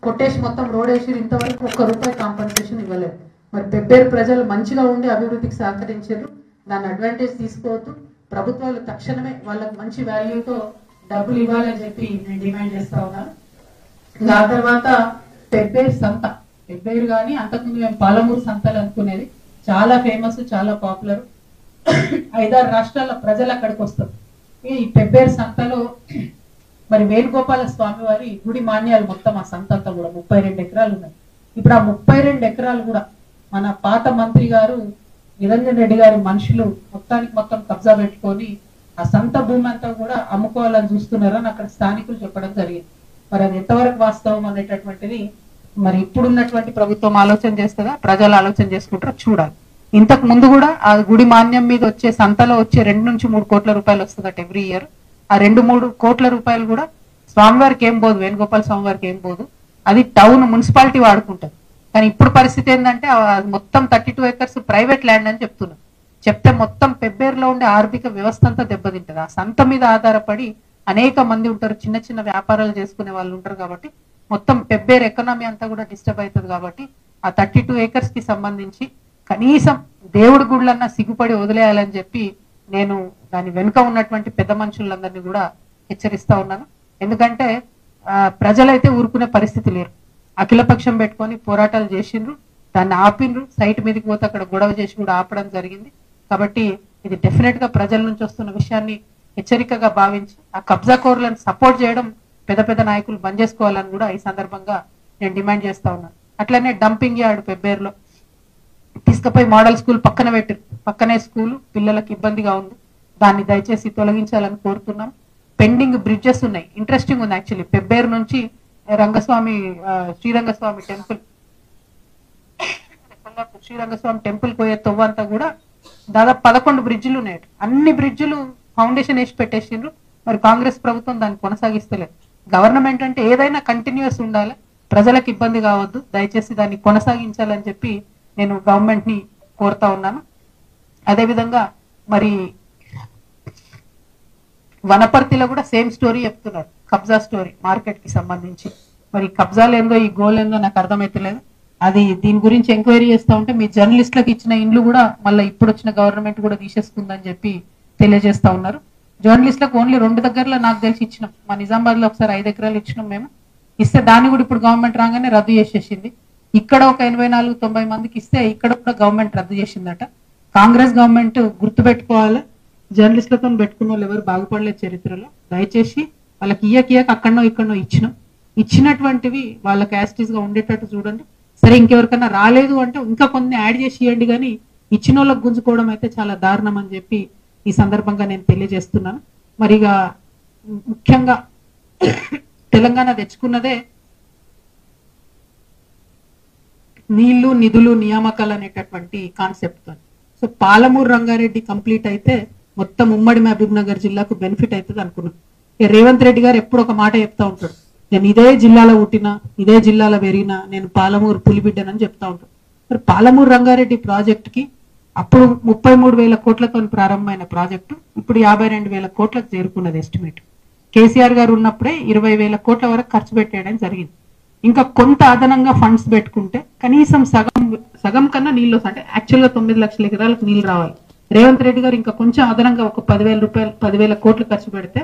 కొట్టేసి మొత్తం రోడ్ వేసి ఇంతవరకు ₹1 కాంపన్సేషన్ ఇవ్వలేదు. మరి పెబ్బేరు ప్రజలు మంచిగా ఉండి అభివృద్ధికి సహకరించారు. దాన్ని అడ్వాంటేజ్ తీసుకోవద్దు. ప్రభుత్వాలు తక్షణమే వాళ్ళకి మంచి వాల్యూతో డబ్బులు ఇవ్వాలని చెప్పి నేను డిమాండ్ చేస్తా ఉన్నాను. ఆ తర్వాత పెబ్బేరు సంత, పెబ్బేరు కానీ అంతకుముందు మేము పాలమూరు సంతలు అనుకునేది, చాలా ఫేమస్, చాలా పాపులర్. 5-6 రాష్ట్రాల ప్రజలు అక్కడికి వస్తారు. ఈ పెబ్బేరు సంతలో మరి వేణుగోపాల స్వామి వారి గుడి మాన్యాలు మొత్తం ఆ సంత అంతా కూడా 32 ఎకరాలు ఉన్నాయి. ఇప్పుడు ఆ 32 ఎకరాలు కూడా మన పాత మంత్రి గారు నిరంజన్ రెడ్డి గారి మనుషులు మొత్తం కబ్జా పెట్టుకొని ఆ సంత భూమి అంతా కూడా అమ్ముకోవాలని చూస్తున్నారని అక్కడ స్థానికులు చెప్పడం జరిగింది. మరి అది ఎంతవరకు వాస్తవం అనేటటువంటిది మరి ఇప్పుడున్నటువంటి ప్రభుత్వం ఆలోచన చేస్తుందా, ప్రజలు ఆలోచన చేసుకుంటారో చూడాలి. ఇంతకు ముందు కూడా ఆ గుడి మాన్యం మీద వచ్చే సంతలో వచ్చే 2 నుంచి 3 కోట్ల రూపాయలు వస్తుందట ఎవ్రీ ఇయర్. ఆ 2-3 కోట్ల రూపాయలు కూడా స్వామివారికి ఏం పోదు, వేణుగోపాల స్వామివారికి ఏం పోదు, అది టౌన్ మున్సిపాలిటీ వాడుకుంటది. కానీ ఇప్పుడు పరిస్థితి ఏంటంటే మొత్తం 32 acres ప్రైవేట్ ల్యాండ్ అని చెప్తున్నారు. చెప్తే మొత్తం పెబ్బేరులో ఉండే ఆర్థిక వ్యవస్థ అంతా దెబ్బతింటది. ఆ సంత మీద ఆధారపడి అనేక మంది ఉంటారు, చిన్న చిన్న వ్యాపారాలు చేసుకునే వాళ్ళు ఉంటారు. కాబట్టి మొత్తం పెబ్బేరు ఎకనామీ అంతా కూడా డిస్టర్బ్ అవుతుంది. కాబట్టి ఆ 32 acres కి సంబంధించి కనీసం దేవుడి గుళ్ళన్నా సిగ్గుపడి వదిలేయాలని చెప్పి నేను దాని వెనుక ఉన్నటువంటి పెద్ద మనుషులందరినీ కూడా హెచ్చరిస్తా ఉన్నాను. ఎందుకంటే ప్రజలైతే ఊరుకునే పరిస్థితి లేరు. అఖిలపక్షం పెట్టుకొని పోరాటాలు చేసిండ్రు, దాన్ని ఆపిండ్రు, సైట్ మీదకి పోతే అక్కడ గొడవ చేసి కూడా ఆపడం జరిగింది. కాబట్టి ఇది డెఫినెట్ గా ప్రజల నుంచి వస్తున్న విషయాన్ని హెచ్చరికగా భావించి ఆ కబ్జా కోర్లను సపోర్ట్ చేయడం పెద్ద పెద్ద నాయకులు బంద్ చేసుకోవాలని కూడా ఈ సందర్భంగా నేను డిమాండ్ చేస్తా ఉన్నాను. అట్లనే డంపింగ్ యార్డ్ పెబ్బేరులో తీసుకుపోయి మోడల్ స్కూల్ పక్కన పెట్టారు. పక్కనే స్కూల్, పిల్లలకు ఇబ్బందిగా ఉంది. దాన్ని దయచేసి తొలగించాలని కోరుతున్నాం. పెండింగ్ బ్రిడ్జెస్ ఉన్నాయి. ఇంట్రెస్టింగ్ ఉంది యాక్చువల్లీ. పెబ్బేరు నుంచి శ్రీరంగస్వామి టెంపుల్, శ్రీరంగస్వామి టెంపుల్ పోయే తొవ్వ అంతా కూడా దాదాపు 11 బ్రిడ్జిలు ఉన్నాయి. అన్ని బ్రిడ్జిలు ఫౌండేషన్ వేసి పెట్టేసిండ్రు. మరి కాంగ్రెస్ ప్రభుత్వం దాన్ని కొనసాగిస్తలేదు. గవర్నమెంట్ అంటే ఏదైనా కంటిన్యూస్ ఉండాలి, ప్రజలకు ఇబ్బంది కావద్దు, దయచేసి దాన్ని కొనసాగించాలని చెప్పి నేను గవర్నమెంట్ ని కోరుతా ఉన్నాను. అదేవిధంగా మరి వనపర్తిలో కూడా సేమ్ స్టోరీ చెప్తున్నారు, కబ్జా స్టోరీ మార్కెట్ కి సంబంధించి. మరి కబ్జాలు ఏందో ఈ గోల్ ఏందో నాకు అర్థమైతలేదు. అది దీని గురించి ఎంక్వైరీ చేస్తా ఉంటే మీ జర్నలిస్టులకు ఇచ్చిన ఇండ్లు కూడా మళ్ళీ ఇప్పుడు వచ్చిన గవర్నమెంట్ కూడా తీసేసుకుందని చెప్పి తెలియజేస్తా ఉన్నారు. జర్నలిస్టులకు ఓన్లీ 2 దగ్గరలో నాకు తెలిసి ఇచ్చినాం. మా నిజామాబాద్ లో ఒకసారి 5 ఎకరాలు ఇచ్చినాం మేము. ఇస్తే దాన్ని కూడా ఇప్పుడు గవర్నమెంట్ రాగానే రద్దు చేసేసింది. ఇక్కడ ఒక 84-90 మందికి ఇస్తే ఇక్కడ కూడా గవర్నమెంట్ రద్దు చేసిందట. కాంగ్రెస్ గవర్నమెంట్ గుర్తు పెట్టుకోవాలి, జర్నలిస్టులతో పెట్టుకున్న వాళ్ళు ఎవరు బాగుపడలేదు చరిత్రలో. దయచేసి వాళ్ళకి ఇయ్యక అక్కడనో ఇక్కడనో ఇచ్చినటువంటివి వాళ్ళకి యాస్టీస్ గా ఉండేటట్టు చూడండి. సరే ఇంకెవరికన్నా రాలేదు అంటే ఇంకా కొన్ని యాడ్ చేసి ఇవ్వండి, కానీ ఇచ్చిన వాళ్ళకి గుంజుకోవడం అయితే చాలా దారుణం అని చెప్పి ఈ సందర్భంగా నేను తెలియజేస్తున్నాను. మరిగా ముఖ్యంగా తెలంగాణ తెచ్చుకున్నదే నీళ్లు, నిధులు, నియామకాలు అనేటటువంటి కాన్సెప్ట్ తో. సో పాలమూరు రంగారెడ్డి కంప్లీట్ అయితే మొత్తం ఉమ్మడి మహబూబ్ నగర్ జిల్లాకు బెనిఫిట్ అవుతుంది అనుకున్నాం. రేవంత్ రెడ్డి గారు ఎప్పుడు ఒక మాట చెప్తా ఉంటాడు, నేను ఇదే జిల్లాలో పుట్టినా, ఇదే జిల్లాలో పెరిగినా, నేను పాలమూరు పులిబిడ్డనని చెప్తా ఉంటాడు. మరి పాలమూరు రంగారెడ్డి ప్రాజెక్ట్ కి అప్పుడు 33,000 కోట్లతో ప్రారంభమైన ప్రాజెక్టు ఇప్పుడు 52,000 కోట్లకు చేరుకున్నది ఎస్టిమేట్. కేసీఆర్ గారు ఉన్నప్పుడే 20,000 కోట్ల వరకు ఖర్చు పెట్టేయడం జరిగింది. ఇంకా కొంత అదనంగా ఫండ్స్ పెట్టుకుంటే కనీసం సగం కన్నా నీళ్ళు వస్తాయి. అంటే యాక్చువల్గా 9 లక్షల ఎకరాలకు నీళ్లు రావాలి. రేవంత్ రెడ్డి గారు ఇంకా కొంచెం అదనంగా ఒక 10,000 కోట్లు ఖర్చు పెడితే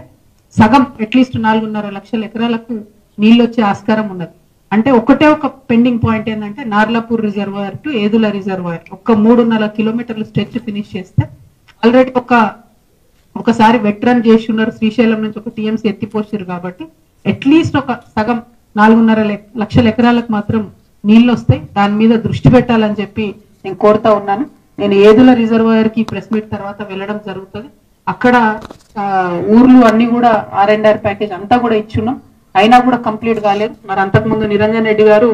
సగం అట్లీస్ట్ 4.5 లక్షల ఎకరాలకు నీళ్ళు వచ్చే ఆస్కారం ఉన్నది. అంటే ఒకటే ఒక పెండింగ్ పాయింట్ ఏంటంటే Narlapur reservoir to Yedula reservoir ఒక 3.5 కిలోమీటర్ల స్ట్రెచ్ ఫినిష్ చేస్తే ఆల్రెడీ ఒకసారి వెట్రన్ చేసి ఉన్నారు. శ్రీశైలం నుంచి ఒక టీఎంసీ ఎత్తిపోసారు. కాబట్టి అట్లీస్ట్ ఒక సగం 4.5 లక్షల ఎకరాలకు మాత్రం నీళ్ళు వస్తాయి. దాని మీద దృష్టి పెట్టాలని చెప్పి నేను కోరుతా ఉన్నాను. నేను ఏదుల రిజర్వాయర్ కి ప్రెస్ మీట్ తర్వాత వెళ్ళడం జరుగుతుంది. అక్కడ ఊర్లు అన్ని కూడా R&R ప్యాకేజ్ అంతా కూడా ఇచ్చున్నాం, అయినా కూడా కంప్లీట్ కాలేదు. మరి అంతకుముందు నిరంజన్ రెడ్డి గారు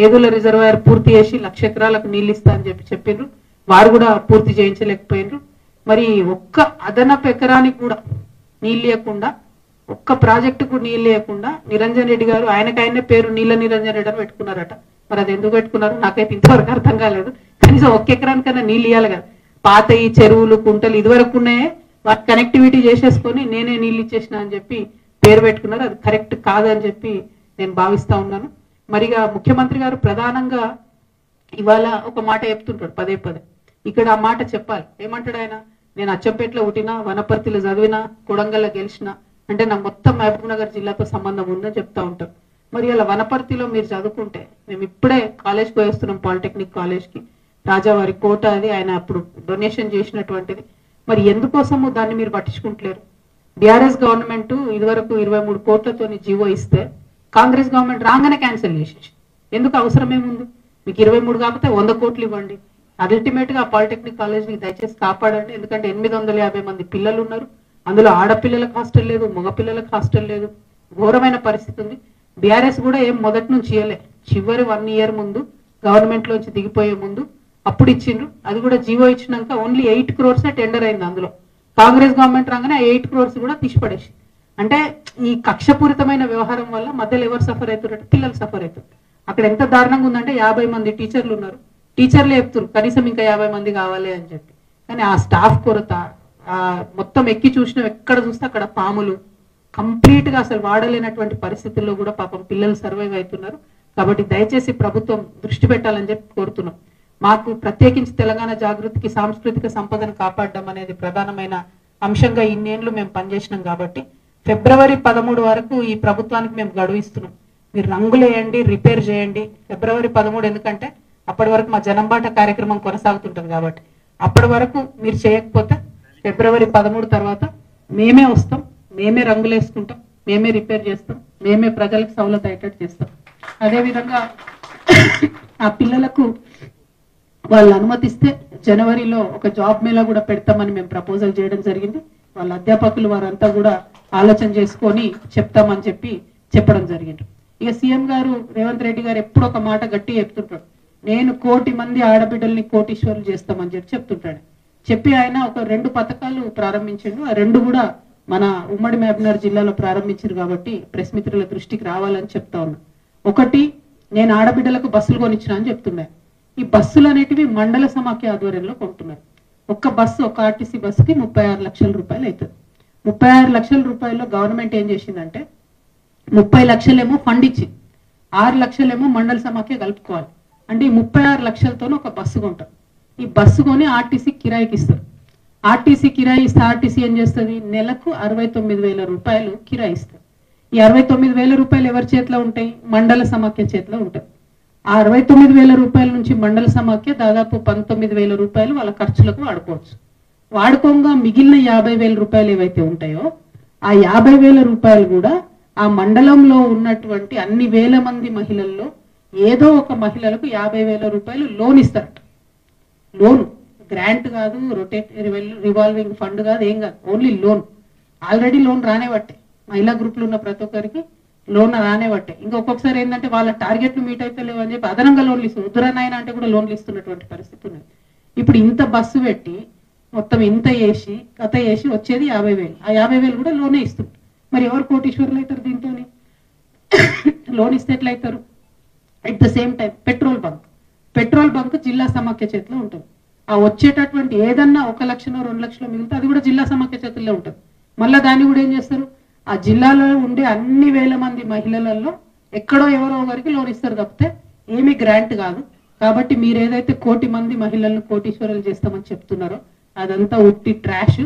ఏదుల రిజర్వాయర్ పూర్తి చేసి 1,00,000 ఎకరాలకు నీళ్ళు ఇస్తా అని చెప్పిండ్రు. వారు కూడా పూర్తి చేయించలేకపోయినరు. మరి ఒక్క అదనపు ఎకరానికి కూడా నీళ్ళు లేకుండా, ఒక్క ప్రాజెక్టుకు నీళ్ళు లేకుండా నిరంజన్ రెడ్డి గారు ఆయనకైనా పేరు నీళ్ళ నిరంజన్ రెడ్డి అని పెట్టుకున్నారట. మరి అది ఎందుకు పెట్టుకున్నారు నాకైతే ఇంతవరకు అర్థం కాలేదు. కనీసం ఒక్క ఎకరానికైనా నీళ్ళు ఇవ్వాలి కదా. పాత ఈ చెరువులు, కుంటలు ఇదివరకు ఉన్నాయే వాటి కనెక్టివిటీ చేసేసుకొని నేనే నీళ్ళు ఇచ్చేసిన అని చెప్పి పేరు పెట్టుకున్నారు. అది కరెక్ట్ కాదని చెప్పి నేను భావిస్తా ఉన్నాను. మరిగా ముఖ్యమంత్రి గారు ప్రధానంగా ఇవాళ ఒక మాట చెప్తుంటాడు పదే. ఇక్కడ ఆ మాట చెప్పాలి. ఏమంటాడు ఆయన, నేను అచ్చంపేటలో పుట్టినా, వనపర్తిలో చదివినా, కొడంగల్లో గెలిచినా, అంటే నాకు మొత్తం మహబూబ్ నగర్ జిల్లాతో సంబంధం ఉందని చెప్తా ఉంటారు. మరి అలా వనపర్తిలో మీరు చదువుకుంటే, మేము ఇప్పుడే కాలేజ్కి పోయేస్తున్నాం, పాలిటెక్నిక్ కాలేజ్కి, రాజావారి కోట అది ఆయన అప్పుడు డొనేషన్ చేసినటువంటిది. మరి ఎందుకోసము దాన్ని మీరు పట్టించుకుంటలేరు? బీఆర్ఎస్ గవర్నమెంట్ ఇదివరకు 23 కోట్లతో జీవో ఇస్తే కాంగ్రెస్ గవర్నమెంట్ రాగానే క్యాన్సిల్ చేసేసి, ఎందుకు అవసరమేముంది? మీకు 23 కాకపోతే 100 కోట్లు ఇవ్వండి. అల్టిమేట్ గా పాలిటెక్నిక్ కాలేజ్ని దయచేసి కాపాడండి. ఎందుకంటే 850 మంది పిల్లలు ఉన్నారు. అందులో ఆడపిల్లలకు హాస్టల్ లేదు, మగ పిల్లలకు హాస్టల్ లేదు. ఘోరమైన పరిస్థితి ఉంది. బీఆర్ఎస్ కూడా ఏం మొదటి నుంచి ఇవ్వలే, చివరి 1 ఇయర్ ముందు గవర్నమెంట్ లోంచి దిగిపోయే ముందు అప్పుడు ఇచ్చిండ్రు. అది కూడా జీవో ఇచ్చినాక ఓన్లీ 8 crores టెండర్ అయింది. అందులో కాంగ్రెస్ గవర్నమెంట్ రాగానే 8 crores కూడా తీసిపడేసి. అంటే ఈ కక్షపూరితమైన వ్యవహారం వల్ల మధ్యలో ఎవరు సఫర్ అవుతారంటే పిల్లలు సఫర్ అవుతారు. అక్కడ ఎంత దారుణంగా ఉందంటే 50 మంది టీచర్లు ఉన్నారు. టీచర్లే చెప్తారు కనీసం ఇంకా 50 మంది కావాలి అని చెప్పి. కానీ ఆ స్టాఫ్ కొరత, మొత్తం ఎక్కి చూసినా ఎక్కడ చూస్తే అక్కడ పాములు, కంప్లీట్ గా అసలు వాడలేనటువంటి పరిస్థితుల్లో కూడా పాపం పిల్లలు సర్వైవ్ అవుతున్నారు. కాబట్టి దయచేసి ప్రభుత్వం దృష్టి పెట్టాలని చెప్పి కోరుతున్నాం. మాకు ప్రత్యేకించి తెలంగాణ జాగృతికి సాంస్కృతిక సంపదను కాపాడడం అనేది ప్రధానమైన అంశంగా ఇన్నేళ్లు మేము పనిచేసినాం. కాబట్టి ఫిబ్రవరి 13 వరకు ఈ ప్రభుత్వానికి మేము గడువు ఇస్తున్నాం. మీరు రంగులు వేయండి, రిపేర్ చేయండి. ఫిబ్రవరి 13 ఎందుకంటే అప్పటి వరకు మా జనంబాట కార్యక్రమం కొనసాగుతుంటుంది. కాబట్టి అప్పటి వరకు మీరు చేయకపోతే ఫిబ్రవరి 13 తర్వాత మేమే వస్తాం, మేమే రంగులు వేసుకుంటాం, మేమే రిపేర్ చేస్తాం, మేమే ప్రజలకు సౌలత అయ్యేటట్టు చేస్తాం. అదేవిధంగా ఆ పిల్లలకు వాళ్ళు అనుమతిస్తే జనవరిలో ఒక జాబ్ మేళా కూడా పెడతామని మేము ప్రపోజల్ చేయడం జరిగింది. వాళ్ళ అధ్యాపకులు వారంతా కూడా ఆలోచన చేసుకొని చెప్తామని చెప్పడం జరిగింది. ఇక సీఎం గారు రేవంత్ రెడ్డి గారు ఎప్పుడు ఒక మాట గట్టి చెప్తుంటాడు, నేను 1 కోటి మంది ఆడబిడ్డల్ని కోటీశ్వరులు చేస్తామని చెప్తుంటాడు. చెప్పి ఆయన ఒక 2 పథకాలు ప్రారంభించిండు. ఆ 2 కూడా మన ఉమ్మడి మహబూబ్నగర్ జిల్లాలో ప్రారంభించారు. కాబట్టి ప్రెస్ మిత్రుల దృష్టికి రావాలని చెప్తా ఉన్నా. ఒకటి, నేను ఆడబిడ్డలకు బస్సులు కొనిచ్చిన అని చెప్తున్నా. ఈ బస్సులు అనేటివి మండల సమాఖ్య ఆధ్వర్యంలో కొంటున్నారు. ఒక్క బస్సు, ఒక ఆర్టీసీ బస్సుకి 36 లక్షల రూపాయలు అవుతుంది. 36 లక్షల రూపాయల్లో గవర్నమెంట్ ఏం చేసిందంటే 30 లక్షలేమో ఫండ్ ఇచ్చి 6 లక్షలేమో మండల సమాఖ్య కలుపుకోవాలి. అంటే ఈ 36 లక్షలతోనే ఒక బస్సు కొంటారు. ఈ బస్సు కొని ఆర్టీసీ కిరాయికి ఇస్తారు. ఆర్టీసీ కిరాయి ఇస్తే ఆర్టీసీ ఏం చేస్తుంది, నెలకు 69,000 రూపాయలు కిరాయి ఇస్తారు. ఈ 69,000 రూపాయలు ఎవరి చేతిలో ఉంటాయి, మండల సమాఖ్య చేతిలో ఉంటాయి. ఆ 69,000 రూపాయల నుంచి మండల సమాఖ్య దాదాపు 19,000 రూపాయలు వాళ్ళ ఖర్చులకు వాడుకోవచ్చు. వాడుకోగా మిగిలిన 50,000 రూపాయలు ఏవైతే ఉంటాయో ఆ 50,000 రూపాయలు కూడా ఆ మండలంలో ఉన్నటువంటి అన్ని వేల మంది మహిళల్లో ఏదో ఒక మహిళలకు 50,000 రూపాయలు లోన్ ఇస్తారట. లోన్, గ్రాంట్ కాదు, రివాల్వింగ్ ఫండ్ కాదు, ఏం కాదు, ఓన్లీ లోన్. ఆల్రెడీ లోన్ రానేవట్టే, మహిళా గ్రూప్లు ఉన్న ప్రతి ఒక్కరికి లోన్ రానేవట్టే. ఇంకా ఒక్కొక్కసారి ఏంటంటే వాళ్ళ టార్గెట్లు మీట్ అయితే లేవు అని చెప్పి అదనంగా లోన్లు ఇస్తారు. ఉద్దరనాయన అంటే కూడా లోన్లు ఇస్తున్నటువంటి పరిస్థితి ఉన్నది. ఇప్పుడు ఇంత బస్సు పెట్టి మొత్తం ఇంత వేసి కథ వేసి వచ్చేది 50,000. ఆ 50,000 కూడా లోనే ఇస్తుంది. మరి ఎవరు కోటీశ్వరులు అవుతారు దీంతో? లోన్ ఇస్తే ఎట్లయితారు? At the same time petrol bunk జిల్లా సమాఖ్య చేతిలో ఉంటుంది. ఆ వచ్చేటటువంటి ఏదన్నా 1 లక్షనో 2 లక్షలో మిగిలితే అది కూడా జిల్లా సమాఖ్య చేతుల్లో ఉంటుంది. మళ్ళీ దాన్ని కూడా ఏం చేస్తారు, ఆ జిల్లాలో ఉండే అన్ని వేల మంది మహిళలలో ఎక్కడో ఎవరో ఒకరికి లోన్ ఇస్తారు తప్పితే ఏమీ గ్రాంట్ కాదు. కాబట్టి మీరు ఏదైతే 1 కోటి మంది మహిళలను కోటీశ్వరులు చేస్తామని చెప్తున్నారో అదంతా ఉట్టి ట్రాష్.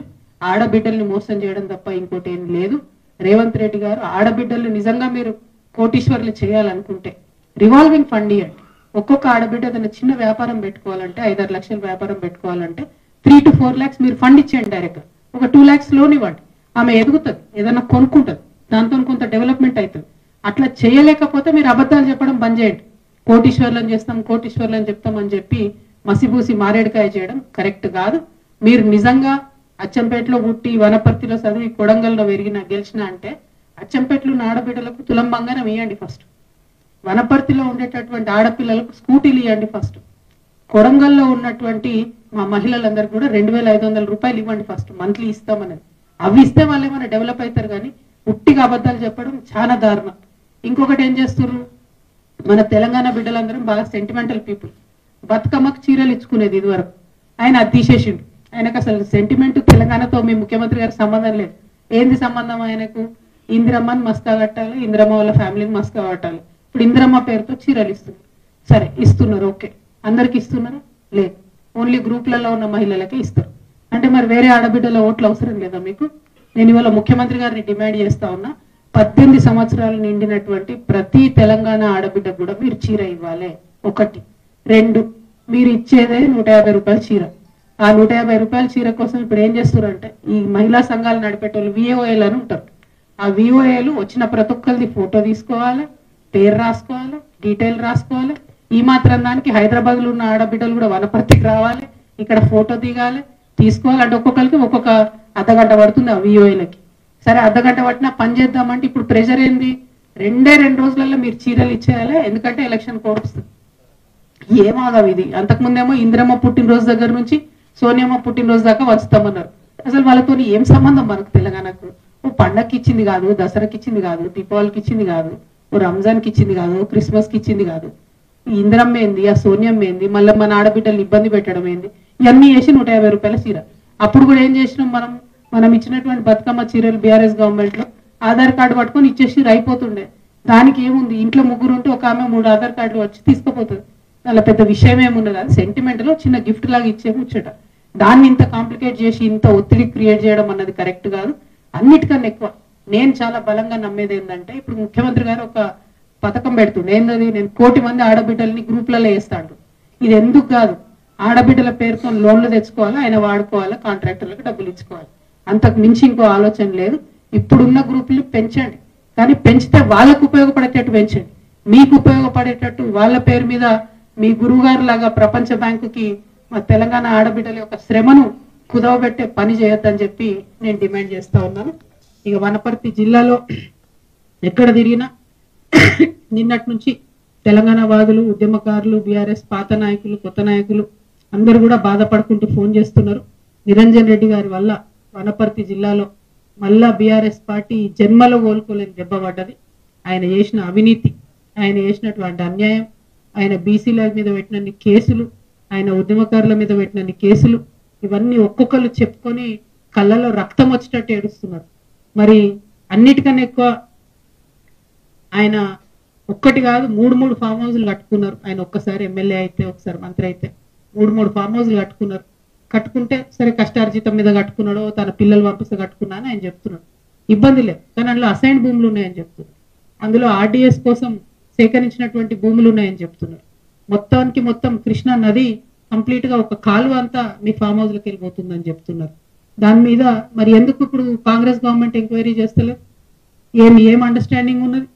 ఆడబిడ్డల్ని మోసం చేయడం తప్ప ఇంకోటి ఏం లేదు. రేవంత్ రెడ్డి గారు ఆడబిడ్డలు నిజంగా మీరు కోటీశ్వరులు చేయాలనుకుంటే రివాల్వింగ్ ఫండ్ ఇవ్వండి. ఒక్కొక్క ఆడబిడ్డ ఏదైనా చిన్న వ్యాపారం పెట్టుకోవాలంటే 5-6 లక్షల వ్యాపారం పెట్టుకోవాలంటే 3 to 4 lakhs మీరు ఫండ్ ఇచ్చేయండి. డైరెక్ట్ ఒక 2 lakhs లోన్ ఇవ్వండి. ఆమె ఎదుగుతుంది, ఏదైనా కొనుక్కుంటుంది, దాంతో కొంత డెవలప్మెంట్ అవుతుంది. అట్లా చేయలేకపోతే మీరు అబద్ధాలు చెప్పడం బంద్ చేయండి. కోటీశ్వర్లను చెప్తాం అని చెప్పి మసిబూసి మారేడుకాయ చేయడం కరెక్ట్ కాదు. మీరు నిజంగా అచ్చంపేటలో పుట్టి వనపర్తిలో చదివి కొడంగల్లో గెలిచిన అంటే అచ్చంపేటలో ఉన్న ఆడబిడ్డలకు తులం బంగారం ఇవ్వండి ఫస్ట్. వనపర్తిలో ఉండేటటువంటి ఆడపిల్లలకు స్కూటీలు ఇవ్వండి ఫస్ట్. కొడంగల్లో ఉన్నటువంటి మా మహిళలందరికీ కూడా 2,500 రూపాయలు ఇవ్వండి ఫస్ట్, మంత్లీ ఇస్తామనేది. అవి ఇస్తే వాళ్ళు ఏమైనా డెవలప్ అవుతారు. కానీ ఉట్టిగా అబద్ధాలు చెప్పడం చాలా దారుణం. ఇంకొకటి ఏం చేస్తున్నారు, మన తెలంగాణ బిడ్డలందరం బాగా సెంటిమెంటల్ పీపుల్. బతుకమ్మకు చీరలు ఇచ్చుకునేది ఇది వరకు, ఆయన అది తీసేసిండు. ఆయనకు అసలు సెంటిమెంట్ తెలంగాణతో మీ ముఖ్యమంత్రి గారికి సంబంధం లేదు. ఏంది సంబంధం ఆయనకు? ఇందిరమ్మని మస్కా కట్టాలి, ఇందిరమ్మ వాళ్ళ ఫ్యామిలీని మస్కా కట్టాలి. ఇప్పుడు ఇందిరమ్మ పేరుతో చీరలు ఇస్తున్నారు. సరే ఇస్తున్నారు, ఓకే. అందరికి ఇస్తున్నారు? లేదు, ఓన్లీ గ్రూప్లలో ఉన్న మహిళలకే ఇస్తారు. అంటే మరి వేరే ఆడబిడ్డల ఓట్లు అవసరం లేదా మీకు? నేను ఇవాళ ముఖ్యమంత్రి గారిని డిమాండ్ చేస్తా ఉన్నా, 18 సంవత్సరాలు నిండినటువంటి ప్రతి తెలంగాణ ఆడబిడ్డ కూడా మీరు చీర ఇవ్వాలి. 1. 2, మీరు ఇచ్చేదే 150 రూపాయల చీర. ఆ 150 రూపాయల చీర కోసం ఇప్పుడు ఏం చేస్తున్నారంటే ఈ మహిళా సంఘాలు నడిపేటోళ్ళు VOAలు అని ఉంటారు. ఆ VOAలు వచ్చిన ప్రతి ఒక్కరిది ఫోటో తీసుకోవాలి, పేరు రాసుకోవాలి, డీటెయిల్ రాసుకోవాలి. ఈ మాత్రం దానికి హైదరాబాద్ లో ఉన్న ఆడబిడ్డలు కూడా వనపర్తికి రావాలి, ఇక్కడ ఫోటో దిగాలి, తీసుకోవాలి. అంటే ఒక్కొక్కరికి ఒక్కొక్క అర్ధగంట పడుతుంది ఆ VOAలకి. సరే అర్ధగంట పట్టినా పని చేద్దామంటే ఇప్పుడు ప్రెషర్ ఏంది, రెండు రోజులలో మీరు చీరలు ఇచ్చేయాలి, ఎందుకంటే ఎలక్షన్ కోడ్ వస్తుంది. ఏమాగం ఇది. అంతకుముందేమో ఇందిరమ్మ పుట్టినరోజు దగ్గర నుంచి సోనియమ్మ పుట్టినరోజు దాకా వచ్చుతామన్నారు. అసలు వాళ్ళతో ఏం సంబంధం మనకు తెలంగాణకు? ఓ పండగకి ఇచ్చింది కాదు, దసరాకి ఇచ్చింది కాదు, దీపావళికి ఇచ్చింది కాదు, ఓ రంజాన్కి ఇచ్చింది కాదు, క్రిస్మస్కి ఇచ్చింది కాదు. ఈ ఇందిరమ్మ ఏంది, ఆ సోనియమ్మ ఏంది, మళ్ళీ మన ఆడబిడ్డలు ఇబ్బంది పెట్టడం ఏంది, ఇవన్నీ వేసి 150 రూపాయల చీర. అప్పుడు కూడా ఏం చేసినాం మనం ఇచ్చినటువంటి బతుకమ్మ చీరలు బీఆర్ఎస్ గవర్నమెంట్ లో ఆధార్ కార్డు పట్టుకొని ఇచ్చేసి అయిపోతుండే. దానికి ఏముంది, ఇంట్లో ముగ్గురు ఉంటే ఒక ఆమె 3 ఆధార్ కార్డులు వచ్చి తీసుకుపోతుంది. అలా పెద్ద విషయం ఏమున్నది, అది సెంటిమెంట్ లో చిన్న గిఫ్ట్ లాగా ఇచ్చే ముచ్చట. దాన్ని ఇంత కాంప్లికేట్ చేసి ఇంత ఒత్తిడి క్రియేట్ చేయడం అన్నది కరెక్ట్ కాదు. అన్నిటికన్నా ఎక్కువ నేను చాలా బలంగా నమ్మేది ఏంటంటే, ఇప్పుడు ముఖ్యమంత్రి గారు ఒక పథకం పెడుతుండే, ఏంటది, నేను 1 కోటి మంది ఆడబిడ్డల్ని గ్రూప్లలో వేస్తాడు. ఇది ఎందుకు కాదు, ఆడబిడ్డల పేరుతో లోన్లు తెచ్చుకోవాలా, ఆయన వాడుకోవాలా, కాంట్రాక్టర్లకు డబ్బులు ఇచ్చుకోవాలి. అంతకు మించి ఇంకో ఆలోచన లేదు. ఇప్పుడున్న గ్రూపులు పెంచండి, కానీ పెంచితే వాళ్ళకు ఉపయోగపడేటట్టు పెంచండి. మీకు ఉపయోగపడేటట్టు వాళ్ళ పేరు మీద మీ గురువు గారు లాగా ప్రపంచ బ్యాంకుకి మా తెలంగాణ ఆడబిడ్డల యొక్క శ్రమను కుదవబెట్టే పని చేయొద్దని చెప్పి నేను డిమాండ్ చేస్తా ఉన్నాను. ఇక వనపర్తి జిల్లాలో ఎక్కడ తిరిగినా నిన్నటి నుంచి తెలంగాణ వాదులు, ఉద్యమకారులు, బీఆర్ఎస్ పాత నాయకులు, కొత్త నాయకులు అందరూ కూడా బాధపడుకుంటూ ఫోన్ చేస్తున్నారు. నిరంజన్ రెడ్డి గారి వల్ల వనపర్తి జిల్లాలో మళ్ళా బీఆర్ఎస్ పార్టీ జన్మలో కోలుకోలేని దెబ్బ పడ్డది. ఆయన చేసిన అవినీతి, ఆయన చేసినటువంటి అన్యాయం, ఆయన బీసీల మీద పెట్టినన్ని కేసులు, ఆయన ఉద్యమకారుల మీద పెట్టినన్ని కేసులు, ఇవన్నీ ఒక్కొక్కరు చెప్పుకొని కళ్ళలో రక్తం వచ్చేటట్టు ఏడుస్తున్నారు. మరి అన్నిటికన్నా ఎక్కువ ఆయన ఒక్కటి కాదు 3 ఫామ్ హౌస్లు కట్టుకున్నారు. ఆయన ఒక్కసారి ఎమ్మెల్యే అయితే, ఒకసారి మంత్రి అయితే 3 ఫామ్ హౌస్లు కట్టుకున్నారు. కట్టుకుంటే సరే కష్టార్జితం మీద కట్టుకున్నాడో, తన పిల్లలు పంపిస్తే కట్టుకున్నా అని ఆయన చెప్తున్నాడు. ఇబ్బంది లేదు, కానీ అందులో అసైన్ భూములు ఉన్నాయని చెప్తున్నారు. అందులో ఆర్డీఎస్ కోసం సేకరించినటువంటి భూములు ఉన్నాయని చెప్తున్నారు. మొత్తం కృష్ణా నది కంప్లీట్ గా ఒక కాలువ అంతా మీ ఫామ్ హౌస్ లకి వెళ్ళిపోతుందని చెప్తున్నారు. దాని మీద మరి ఎందుకు ఇప్పుడు కాంగ్రెస్ గవర్నమెంట్ ఎంక్వైరీ చేస్తలేదు? ఏం అండర్స్టాండింగ్ ఉన్నది?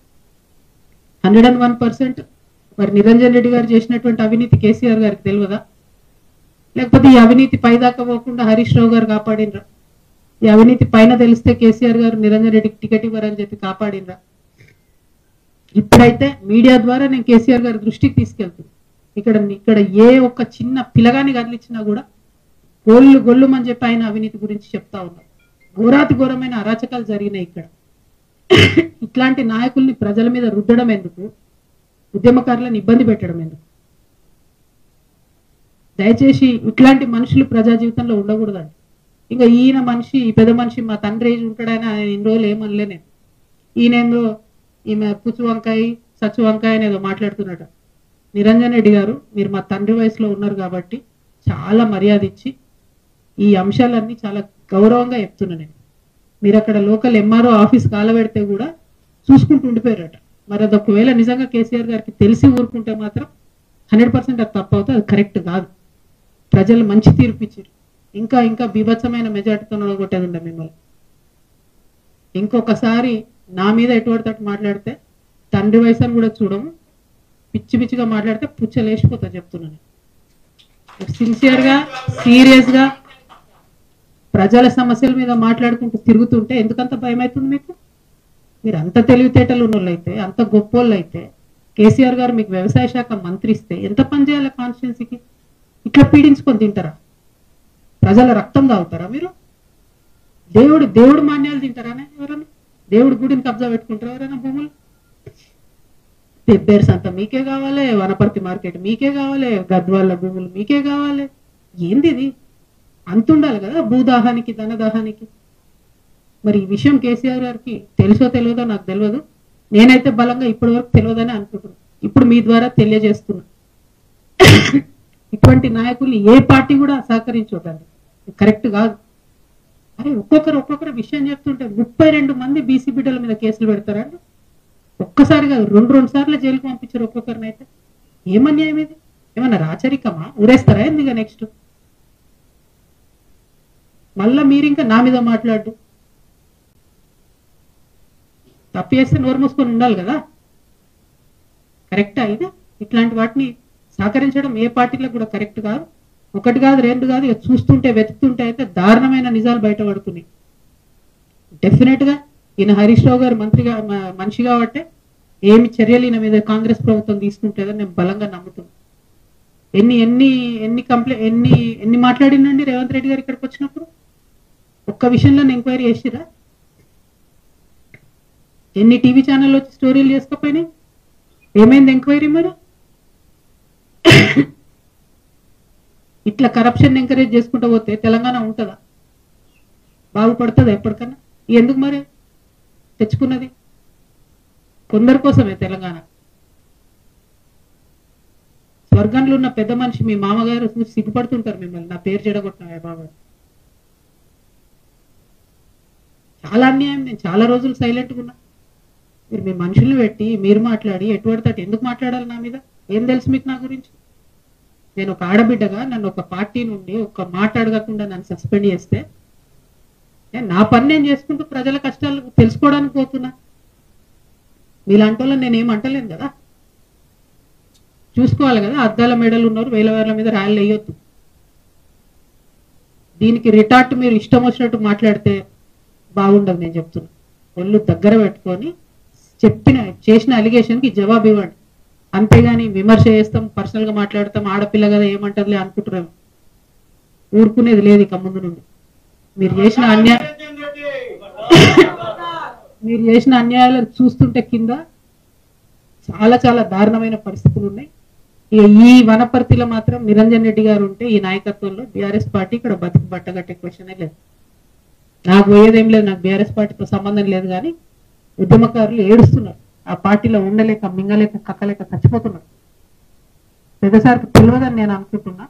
101%. మరి నిరంజన్ రెడ్డి గారు చేసినటువంటి అవినీతి కేసీఆర్ గారికి తెలియదా? లేకపోతే ఈ అవినీతి పైదాకా పోకుండా హరీష్ రావు గారు కాపాడినరా? ఈ అవినీతి పైన తెలిస్తే కేసీఆర్ గారు నిరంజన్ రెడ్డికి టికెట్ ఇవ్వరని చెప్పి కాపాడినరా? ఇప్పుడైతే మీడియా ద్వారా నేను కేసీఆర్ గారి దృష్టికి తీసుకెళ్తున్నాను. ఇక్కడ ఏ ఒక్క చిన్న పిల్లగాని కదిలిచ్చినా కూడా గొల్లుమని చెప్పి ఆయన అవినీతి గురించి చెప్తా ఉన్నారు. ఘోరాతి ఘోరమైన అరాచకాలు జరిగినాయి ఇక్కడ. ఇట్లాంటి నాయకుల్ని ప్రజల మీద రుద్దడం ఎందుకు? ఉద్యమకారులను ఇబ్బంది పెట్టడం ఎందుకు? దయచేసి ఇట్లాంటి మనుషులు ప్రజా జీవితంలో ఉండకూడదండి. ఇంకా ఈయన మనిషి, ఈ పెద్ద మనిషి మా తండ్రి ఉంటాడని ఆయన ఇన్ని రోజులు ఏమనలే నేను. ఈయనేందో ఈమె పుచ్చు వంకాయ సచ్చు వంకాయ అనేదో మాట్లాడుతున్నట. నిరంజన్ రెడ్డి గారు, మీరు మా తండ్రి వయసులో ఉన్నారు కాబట్టి చాలా మర్యాద ఇచ్చి ఈ అంశాలన్నీ చాలా గౌరవంగా చెప్తున్నా నేను. మీరు అక్కడ లోకల్ ఎంఆర్ఓ ఆఫీస్ కాలబెడితే కూడా చూసుకుంటూ ఉండిపోయారట. మరి అది ఒకవేళ నిజంగా కేసీఆర్ గారికి తెలిసి ఊరుకుంటే మాత్రం 100% అది తప్పు అవుతుంది, అది కరెక్ట్ కాదు. ప్రజలు మంచి తీర్పు ఇచ్చారు. ఇంకా బీభత్సమైన మెజార్టీతో కొట్టేది ఉండే మిమ్మల్ని. ఇంకొకసారి నా మీద ఎటువంటి మాట్లాడితే తండ్రి వయసు అని కూడా చూడము, పిచ్చిగా మాట్లాడితే పుచ్చలేసిపోతా చెప్తున్నాను. సిన్సియర్గా సీరియస్గా ప్రజల సమస్యల మీద మాట్లాడుకుంటూ తిరుగుతుంటే ఎందుకంత భయం అవుతుంది మీకు? మీరు అంత తెలివితేటలు ఉన్నోళ్ళు అయితే, అంత గొప్పోళ్ళు అయితే, కేసీఆర్ గారు మీకు వ్యవసాయ శాఖ మంత్రి ఇస్తే ఎంత పని చేయాలి కాన్స్టిట్యున్సీకి? ఇట్లా పీడించుకొని తింటారా? ప్రజల రక్తం తాగుతారా మీరు? దేవుడు మాన్యాలు తింటారా ఎవరన్నా? దేవుడి గుడిని కబ్జా పెట్టుకుంటారా ఎవరైనా భూములు? పెబ్బేర్స్ అంతా మీకే కావాలి, వనపర్తి మార్కెట్ మీకే కావాలి, గద్వాళ్ళ భూములు మీకే కావాలి. ఏంది ఇది? అంతుండాలి కదా భూదాహానికి, ధనదాహానికి. మరి ఈ విషయం కేసీఆర్ గారికి తెలుసో తెలియదో నాకు తెలియదు. నేనైతే బలంగా ఇప్పటి వరకు తెలియదని అనుకుంటున్నాను. ఇప్పుడు మీ ద్వారా తెలియజేస్తున్నా, ఇటువంటి నాయకుల్ని ఏ పార్టీ కూడా సహకరించొద్దండి, కరెక్ట్ కాదు. అరే ఒక్కొక్కరు విషయం చెప్తుంటే 32 మంది బీసీ బిడ్డల మీద కేసులు పెడతారండి. ఒక్కసారి కాదు, 2 సార్లు జైలుకు పంపించారు ఒక్కొక్కరిని. అయితే ఏమన్యాయం ఇది? ఏమన్నా రాచరికమా? ఊరేస్తారా ఎందుకు? నెక్స్ట్ మళ్ళా మీరు ఇంకా నా మీద మాట్లాడు. తప్పు చేస్తే నోరు మూసుకొని ఉండాలి కదా, కరెక్టా ఇది? ఇట్లాంటి వాటిని సహకరించడం ఏ పార్టీలకు కూడా కరెక్ట్ కాదు. 1 కాదు 2 కాదు, ఇక చూస్తుంటే వెతుకుతుంటే అయితే దారుణమైన నిజాలు బయటపడుతున్నాయి. డెఫినెట్ గా ఈయన హరీష్ రావు గారు మనిషి కాబట్టి ఏమి చర్యలు ఈయన మీద కాంగ్రెస్ ప్రభుత్వం తీసుకుంటుందని నేను బలంగా నమ్ముతున్నాను. ఎన్ని ఎన్ని ఎన్ని ఎన్ని మాట్లాడిందండి రేవంత్ రెడ్డి గారు ఇక్కడికి వచ్చినప్పుడు? ఒక్క విషయంలో ఎంక్వైరీ చేసిరా? ఎన్ని టీవీ ఛానల్ వచ్చి స్టోరీలు చేసుకోపోయినాయి? ఏమైంది ఎంక్వైరీ మరి? ఇట్లా కరప్షన్ ఎంకరేజ్ చేసుకుంటూ పోతే తెలంగాణ ఉంటుందా? బాగుపడుతుందా ఎప్పటికన్నా? ఎందుకు మరి తెచ్చుకున్నది? కొందరి కోసమే తెలంగాణ. స్వర్గంలో ఉన్న పెద్ద మనిషి మీ మామగారు చూసి సిగ్గుపడుతుంటారు మిమ్మల్ని, నా పేరు చెడగొట్టిన బాబా. చాలా అన్యాయం. నేను చాలా రోజులు సైలెంట్గా ఉన్నా. మీరు మీ మనుషుల్ని పెట్టి మీరు మాట్లాడి ఎటువంటి ఎందుకు మాట్లాడాలి నా మీద? ఏం తెలుసు మీకు నా గురించి? నేను ఒక ఆడబిడ్డగా నన్ను ఒక పార్టీ నుండి ఒక్క మాట అడగకుండా నన్ను సస్పెండ్ చేస్తే నా పని నేను చేసుకుంటూ ప్రజల కష్టాలు తెలుసుకోవడానికి పోతున్నా. మీలాంటి వాళ్ళని నేను ఏమంటలేను కదా. చూసుకోవాలి కదా, అద్దాల మెడలు ఉన్నారు, వేల వేల మీద రాళ్ళు వేయొద్దు. దీనికి రిటార్ట్ మీరు ఇష్టం వచ్చినట్టు మాట్లాడితే బాగుండదు. నేను చెప్తున్నా, ఒళ్ళు దగ్గర పెట్టుకొని చేసిన అలిగేషన్కి జవాబు ఇవ్వండి. అంతేగాని విమర్శ చేస్తాం, పర్సనల్గా మాట్లాడతాం, ఆడపిల్ల కదా ఏమంటదిలే అనుకుంటున్నాం. ఊరుకునేది లేదు ఇక ముందు నుండి. మీరు చేసిన అన్యాయాలను చూస్తుంటే కింద చాలా చాలా దారుణమైన పరిస్థితులు ఉన్నాయి. ఈ వనపర్తిలో మాత్రం నిరంజన్ రెడ్డి గారు ఉంటే ఈ నాయకత్వంలో బీఆర్ఎస్ పార్టీ ఇక్కడ బతికి బట్టగట్టే క్వశ్చనే లేదు. నాకు పోయేదేం లేదు, నాకు బీఆర్ఎస్ పార్టీతో సంబంధం లేదు. కానీ ఉద్యమకారులు ఏడుస్తున్నారు, ఆ పార్టీలో ఉండలేక మింగలేక కక్కలేక చచ్చిపోతున్నారు. పెద్దసారికి తెలియదని నేను అనుకుంటున్నా,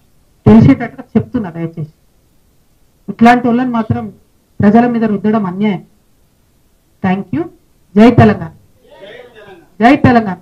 తెలిసేటట్టుగా చెప్తున్నా. దయచేసి ఇట్లాంటి వాళ్ళని మాత్రం ప్రజల మీద రుద్దడం అన్యాయం. Thank you. జై తెలంగాణ, జై తెలంగాణ.